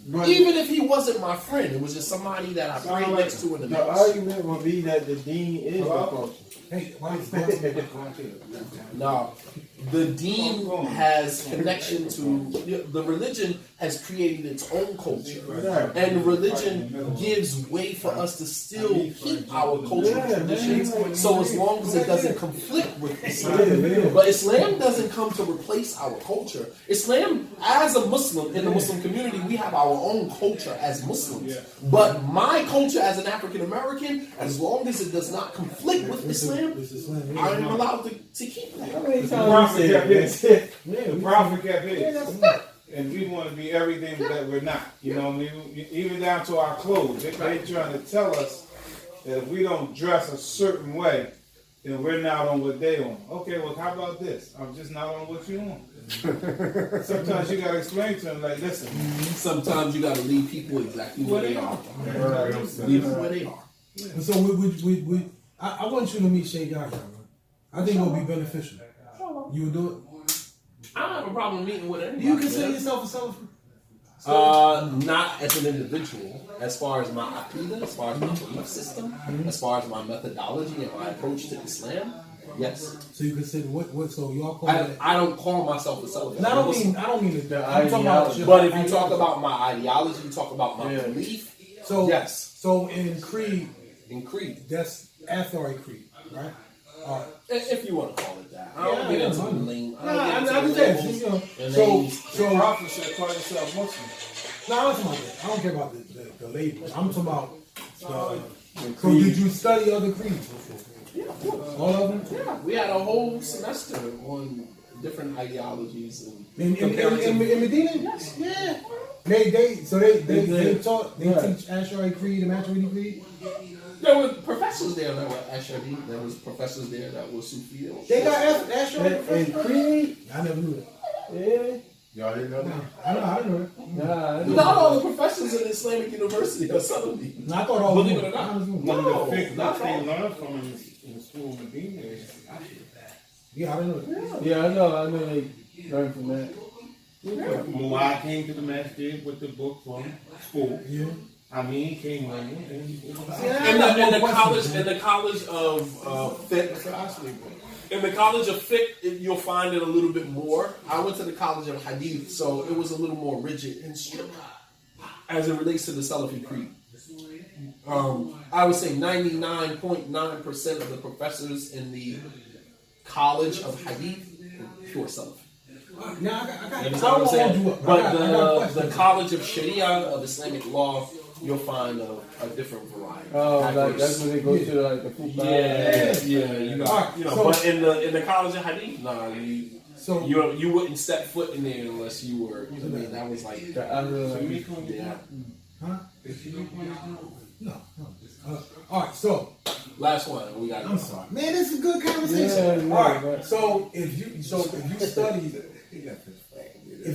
But Even if he wasn't my friend, it was just somebody that I prayed next to in the the mix. argument would be that the deen is the culture. Hey, why is No, the deen has connection to the religion has created its own culture, Right. and religion gives way for us to still keep our cultural traditions. So as long as it doesn't conflict with Islam, but Islam doesn't come to replace our culture. Islam, as a Muslim in the Muslim community, we have our own culture as Muslims. But my culture as an African American, as long as it does not conflict with Islam, I am allowed to keep that. How many The times prophet you kept say his. that? The prophet kept his. And we want to be everything that we're not. You know what I mean? Even down to our clothes. They're trying to tell us that if we don't dress a certain way, then we're not on what they on. Okay, well, how about this? I'm just not on what you on. Sometimes you got to explain to them, like, listen. Sometimes you got to leave people exactly where they are. Leave them where they are. And so I want you to meet Shay Guy, man. I think it would be beneficial. You would do it? I don't have a problem meeting with anybody. Do you consider yourself a Salafi? Not as an individual, as far as my Aqeedah, as far as my belief system, as far as my methodology and my approach to Islam, yes. So you consider what? So y'all call I, that? I don't call myself a Salafi. No, I don't mean it. I'm talking about. But if you talk about my ideology, you talk about my belief, So yes. So in creed, That's after a creed, right? if you want to call it that. I don't get into the lane. I'm just saying. So The prophet said, call yourself Muslim. no, I'm talking about that. I don't care about the labels. I'm talking about so did you study other creeds before? Yeah, of course. All of them? Yeah, we had a whole semester on different ideologies and In Medina? Yes. Yeah. They taught they teach Ash'ari Creed and Maturidi Creed. There were professors there that were Ash'ari. There was professors there that were Sufi. They got Ash'ari And creed? I never knew that. Yeah. Y'all didn't know that? I don't know that. Nah. Not all the professors in Islamic University are Salafi. No, I thought all Believe of it or them. not. One of No, the things not that they all. learned from in the school of Medina is Yeah, I don't know that. Yeah, I know they learned from that. Muad came to the masjid with the book from school. Yeah. I mean, he came with it. In the college of fiqh, in the college of fiqh, you'll find it a little bit more. I went to the college of hadith, so it was a little more rigid and strict as it relates to the Salafi creed. I would say 99.9% of the professors in the college of hadith were pure Salafi. Now I You got understand what I'm saying? hold you up. But the College of Sharia, of Islamic law, you'll find a different variety. Oh, like that's when they go to like the fuqaha. You got, but in the College of Hadith, nah, you wouldn't step foot in there unless you were. I mean, that was like yeah. Huh? No. All right, so Last one, we got. I'm sorry, man. This is a good conversation. Yeah, all right, right. so if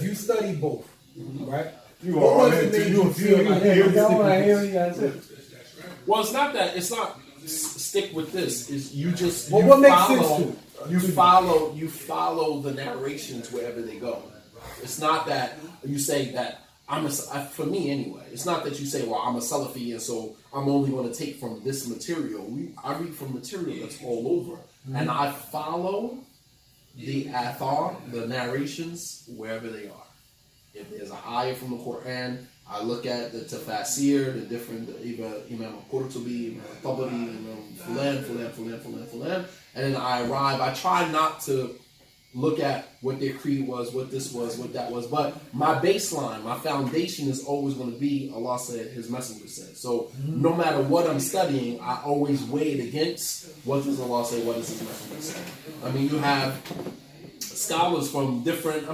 you study both, right? What was it made you feel like? Well, it's not that. It's not stick with this. Is you just Well, you what makes follow, sense to you follow the narrations wherever they go. It's not that you say that for me anyway. It's not that you say, well, I'm a Salafi and so I'm only going to take from this material. I read from material that's all over, and I follow the athar, the narrations wherever they are. If there's an ayah from the Quran, I look at the tafasir, the different Imam Qurtubi, Imam Tabari, Imam Fulan, and then I try not to look at what their creed was, what this was, what that was, but my baseline, my foundation is always going to be Allah said, His Messenger said. So no matter what I'm studying, I always weigh it against what does Allah say, what does His Messenger say. I mean, you have scholars from different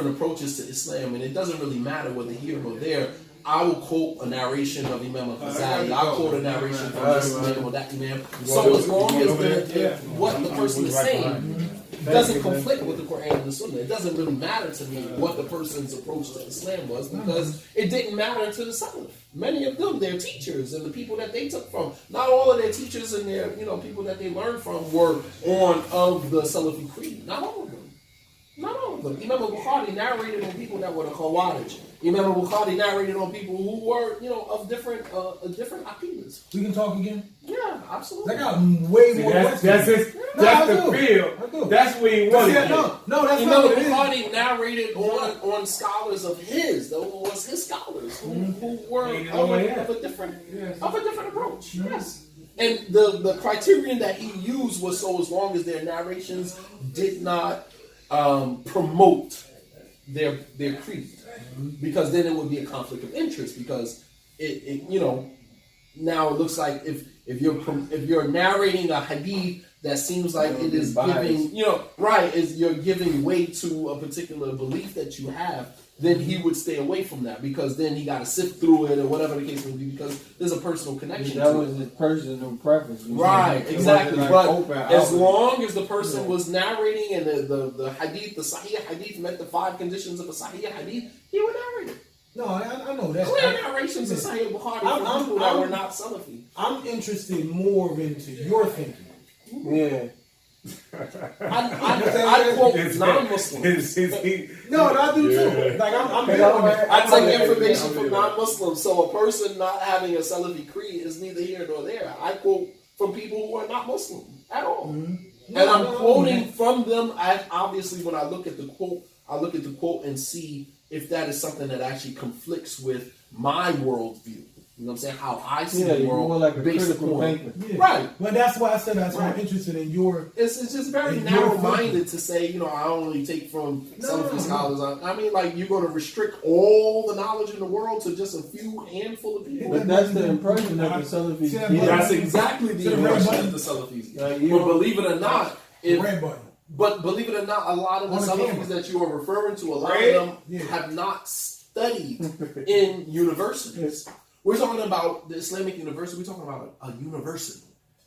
approaches to Islam, and it doesn't really matter whether here or there. I will quote a narration of Imam al-Ghazali. I'll quote a narration from this Imam or that Imam. So as long as what the person is saying doesn't conflict with the Quran and the Sunnah. It doesn't really matter to me what the person's approach to Islam was, because it didn't matter to the Salaf. Many of them, their teachers and the people that they took from, not all of their teachers and their people that they learned from were of the Salafi creed. Not all of them. Not all of them. Imam Bukhari narrated on people that were the Khawarij. Imam Bukhari narrated on people who were, of different Aqeedas. We can talk again? Yeah, absolutely. I got way more questions. That's the field. That's where he was. No, that's Imam not what it is. Bukhari narrated on scholars of his, though, was his scholars who were of a different approach. Yes. And the criterion that he used was so as long as their narrations did not promote their creed, because then it would be a conflict of interest, because it now it looks like if you're narrating a hadith that seems like it is giving you're giving way to a particular belief that you have, then he would stay away from that, because then he got to sift through it or whatever the case may be, because there's a personal connection. That was his personal preference. Right, exactly. But as long as the person was narrating and the hadith, the Sahih hadith met the 5 conditions of a Sahih hadith, he would narrate it. No, I know that. Clear narrations of Sahih Bukhari from people that were not Salafi. I'm interested more into your thinking. Yeah. I quote non-Muslims. No, I do too. Like I take information from non-Muslims. So a person not having a Salafi creed is neither here nor there. I quote from people who are not Muslim at all, and I'm quoting from them. Obviously, when I look at the quote, and see if that is something that actually conflicts with my worldview. You know what I'm saying? How I see the world, more like a based critical upon thinker. right. But that's why I said I'm interested in your. It's just very narrow-minded to say, I only take from Salafi scholars. I mean, like, you're going to restrict all the knowledge in the world to just a few handful of people. But that's the impression that the Salafis get. That's exactly the impression that the Salafis get. But believe it or not, believe it or not, a lot of the Salafis that you are referring to, a lot of them have not studied in universities. We're talking about the Islamic university. We're talking about a university.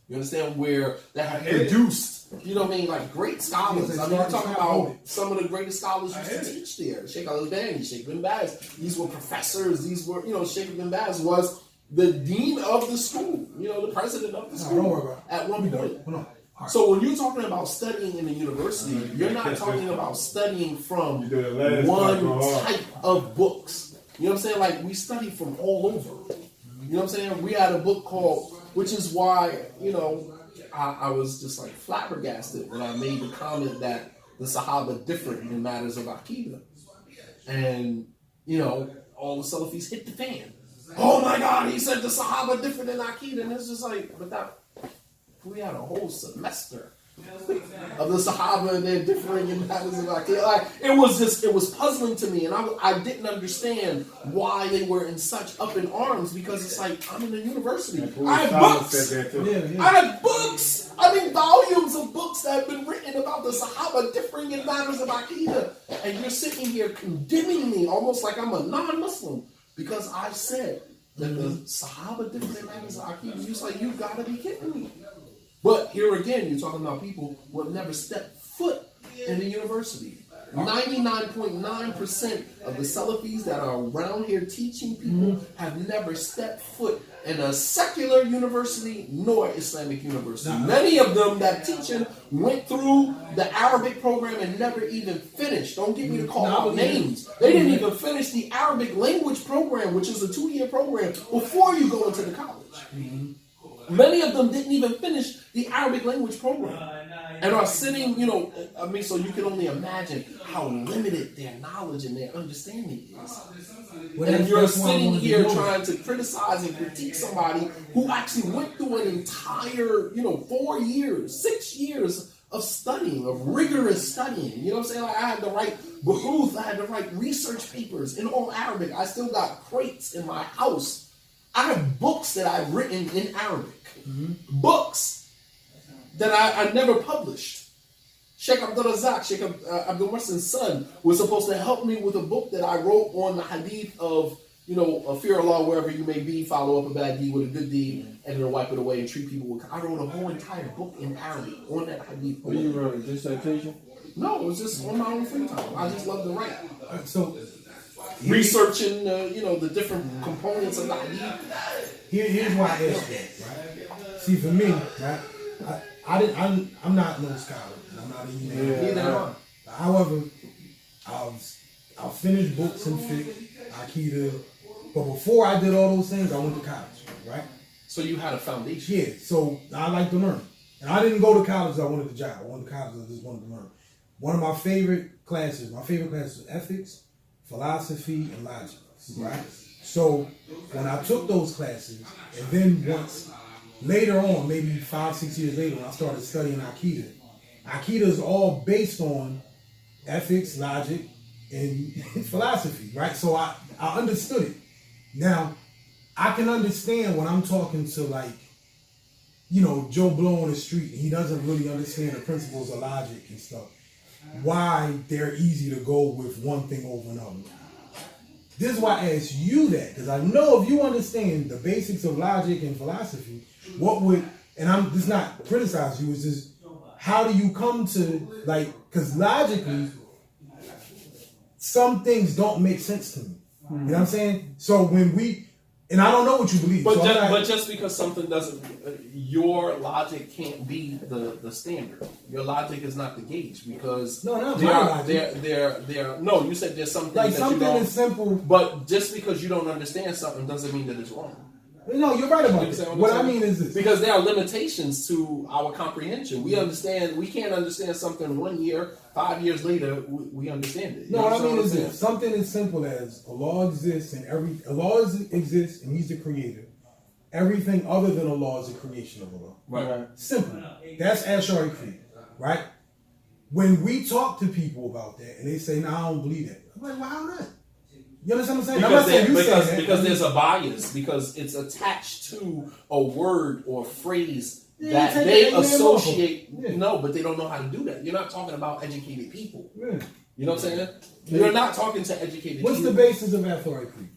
You understand? Where that have produced, like great scholars. I mean, you're talking about some of the greatest scholars used to teach there. Sheikh Al-Albani, Sheikh bin Baz. These were professors. These were, Sheikh bin Baz was the dean of the school. The president of the school at one point. So when you're talking about studying in a university, you're not talking about studying from one type of books. You know what I'm saying? Like, we study from all over. You know what I'm saying? We had a book called, which is why, I was just like flabbergasted when I made the comment that the Sahaba differed in matters of Aqeedah. And, all the Salafis hit the fan. Oh my God, he said the Sahaba different in Aqeedah. And it's just like, we had a whole semester of the Sahaba and their differing in matters of Aqeedah. Like, it was puzzling to me, and I didn't understand why they were in such up in arms, because it's like, I'm in a university. I have books. I have books. I mean, volumes of books that have been written about the Sahaba differing in matters of Aqeedah. And you're sitting here condemning me almost like I'm a non-Muslim because I said that the Sahaba differing in matters of Aqeedah. You're just like, you gotta be kidding me. But here again, you're talking about people who have never stepped foot in the university. 99.9% of the Salafis that are around here teaching people have never stepped foot in a secular university nor Islamic university. Many of them that teaching went through the Arabic program and never even finished. Don't get me to call out names. They didn't even finish the Arabic language program, which is a 2-year program, before you go into the college. Many of them didn't even finish the Arabic language program and are sitting, so you can only imagine how limited their knowledge and their understanding is. And you're sitting here trying to criticize and critique somebody who actually went through an entire, 4 years, 6 years of studying, of rigorous studying. You know what I'm saying? Like, I had to write buhuth, I had to write research papers in all Arabic. I still got crates in my house. I have books that I've written in Arabic. Books that I never published. Sheikh Abdul Razak, Sheikh Abdul Muhsin's son, was supposed to help me with a book that I wrote on the hadith of fear Allah wherever you may be, follow up a bad deed with a good deed, and then wipe it away and treat people with. I wrote a whole entire book in Arabic on that hadith. What you wrote? Dissertation? No, it was just on my own free time. I just love to write. So Researching, the different components of the hadith. Here's why I asked that, right? See, for me, right, I'm not no scholar. I'm not even. Neither am I. However, I've finished books in fiqh, Aqeedah, but before I did all those things, I went to college, right? So you had a foundation. Yeah, so I like to learn. And I didn't go to college, I wanted a job. I went to college, I just wanted to learn. One of my favorite classes was ethics, philosophy, and logic, right? So when I took those classes, and then once later on, maybe 5-6 years later, when I started studying Aqeedah is all based on ethics, logic, and philosophy, right? So I understood it. Now, I can understand when I'm talking to Joe Blow on the street, and he doesn't really understand the principles of logic and stuff, why they're easy to go with one thing over another. This is why I asked you that, because I know if you understand the basics of logic and philosophy, and I'm just not criticizing you, it's just, how do you come to, because logically, some things don't make sense to me. You know what I'm saying? So and I don't know what you believe. But just because something doesn't, your logic can't be the standard. Your logic is not the gauge because no, you said there's something that something you don't, is simple. But just because you don't understand something doesn't mean that it's wrong. No, you're right about that. What I mean is this. Because there are limitations to our comprehension. We can't understand something 1 year, 5 years later, we understand it. No, what I mean is this. Something as simple as Allah exists and exists and He's the creator. Everything other than Allah is a creation of Allah. Right. Simple. That's Ash'ari Creed. Right? When we talk to people about that and they say, no, I don't believe that. I'm like, well, how not? You understand what I'm saying? Because there's a bias, because it's attached to a word or phrase that they associate. No, but they don't know how to do that. You're not talking about educated people. Yeah. You know what I'm saying? You're not talking to educated people. What's the basis of Ash'ari Creed?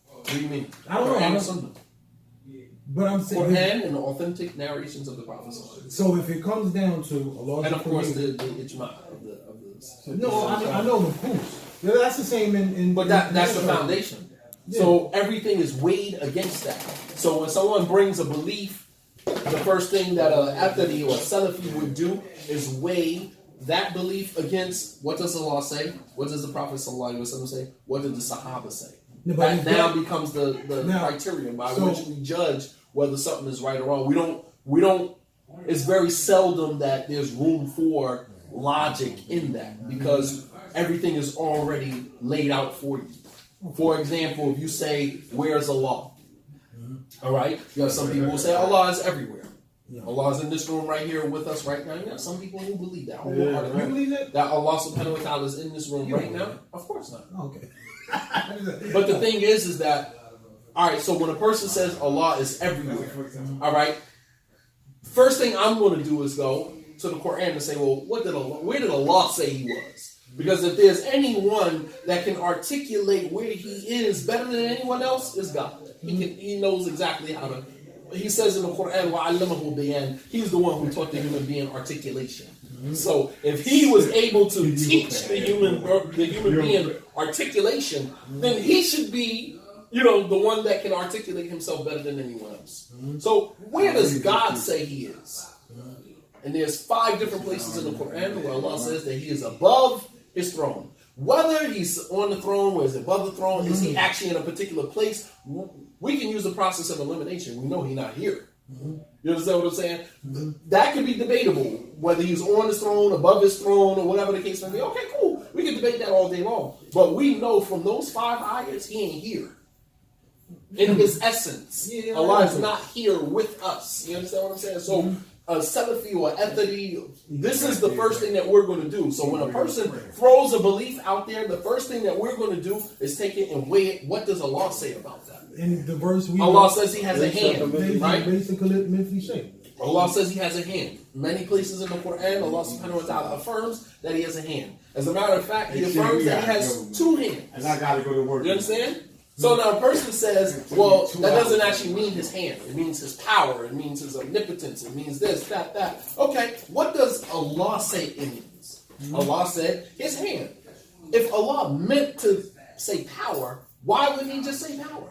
What do you mean? I don't know. But I'm saying Quran and the authentic narrations of the Prophet. So if it comes down to Allah, and of course the ijma of the no, I know the proofs. Yeah, that's the same in but that's the foundation. Yeah. So everything is weighed against that. So when someone brings a belief, the first thing that an Aqeedah or a Salafi would do is weigh that belief against what does Allah say, what does the Prophet ﷺ say, what did the Sahaba say. That now becomes the criterion by which we judge whether something is right or wrong. We don't. It's very seldom that there's room for logic in that because everything is already laid out for you. For example, if you say, "Where's Allah?" All right, you have some people who say Allah is everywhere. Allah is in this room right here with us right now. You have some people who believe that. You believe that? That Allah subhanahu wa ta'ala is in this room right now? Of course not. Okay. But the thing is that, all right, so when a person says Allah is everywhere, all right, first thing I'm going to do is go to the Quran and say, well, where did Allah say He was? Because if there's anyone that can articulate where He is better than anyone else, is God. He knows exactly how to. He says in the Quran, وَعَلَّمَهُ بِيَانٍ. He's the one who taught the human being articulation. So if He was able to teach the human being articulation, then He should be, the one that can articulate Himself better than anyone else. So where does God say He is? And there's 5 different places in the Quran where Allah says that He is above His throne. Whether He's on the throne, or is above the throne, is He actually in a particular place? We can use the process of elimination. We know He's not here. You understand what I'm saying? That could be debatable, whether He's on His throne, above His throne, or whatever the case may be. Okay, cool. We can debate that all day long. But we know from those 5 ayahs, He ain't here. In His essence, Allah is not here with us. You understand what I'm saying? So a Salafi or Aqeedah, this is the first thing that we're going to do. So when a person throws a belief out there, the first thing that we're going to do is take it and weigh it. What does Allah say about that? In the verse Allah says He has a hand, right? Basically, Allah says He has a hand. Many places in the Quran, Allah subhanahu wa ta'ala affirms that He has a hand. As a matter of fact, He affirms that He has 2 hands. And I gotta go to work. You understand? So now a person says, well, that doesn't actually mean his hand. It means his power. It means his omnipotence. It means this, that. Okay, what does Allah say it means? Allah said his hand. If Allah meant to say power, why wouldn't he just say power?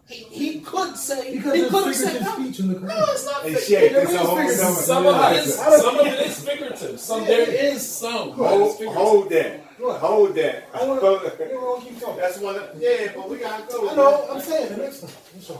He could say, he could have said power. No, it's not figurative. Some of it is figurative. There is some. Hold that. Hold that. Keep talking. That's one. But we gotta go. I know. I'm saying the next one.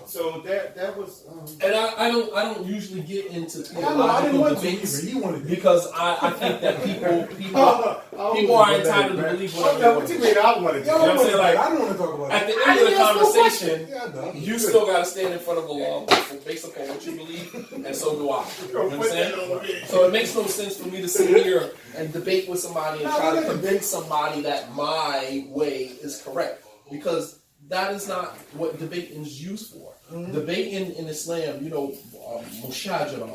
So that was. And I don't usually get into I didn't want to debates either. You wanted to. because I think that people are entitled to believe whatever they want. What you mean? I want to. You know what I'm saying? Like, I don't want to talk about at it. the end of the conversation, Yeah, you still got to stand in front of Allah based upon what you believe, and so do I. You know what I'm saying? So it makes no sense for me to sit here and debate with somebody and try to convince somebody that my way is correct, because that is not what debating is used for. Debating in Islam, mushajara,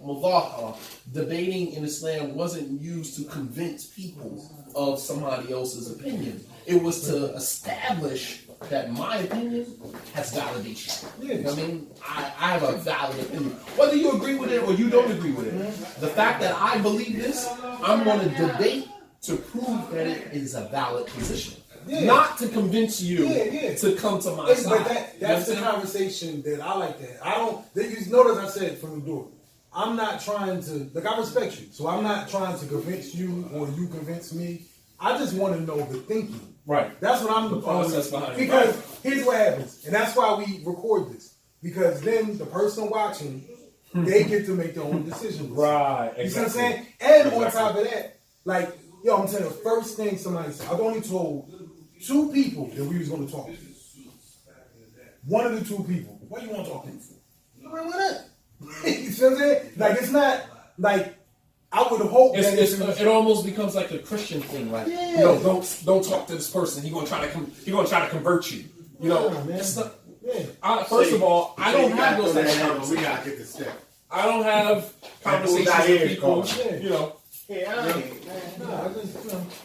mudahara, debating in Islam wasn't used to convince people of somebody else's opinion. It was to establish that my opinion has validation. I mean, I have a valid opinion. Whether you agree with it or you don't agree with it, the fact that I believe this, I'm going to debate to prove that it is a valid position. Not to convince you to come to my side. But that's the conversation that I like to have. I don't. You notice I said from the door, I'm not trying to. Like, I respect you, so I'm not trying to convince you or you convince me. I just want to know the thinking. Right. That's what I'm the process behind it. Because here's what happens, and that's why we record this. Because then the person watching, they get to make their own decision. Right. You see what I'm saying? And on top of that, like, I'm telling you, the first thing somebody said, I've only told 2 people that we was going to talk to. One of the 2 people. What do you want to talk to me for? Why not? You see what I'm saying? Like, it's not like I would hope that it almost becomes like a Christian thing. Like, don't talk to this person. He's gonna try to convert you. You know, it's not, first of all, I don't have those types of conversations. We gotta get the step. I don't have conversations with people. You know.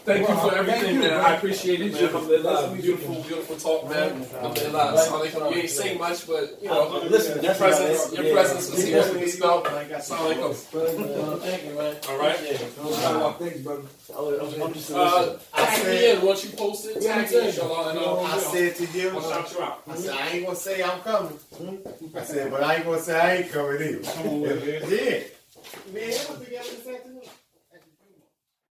Thank you for everything, man. I appreciate it. Beautiful talk, man. You ain't saying much, but listen, your presence was here. Assalamualaikum. Thank you, man. All right. Thanks, brother. Tag me in once you post it. Tag me, inshallah. And I said to you, I'll shout you out. I said I ain't gonna say I'm coming. I said, but I ain't gonna say I ain't coming either. Come on, man. Yeah. Man, I was together this afternoon.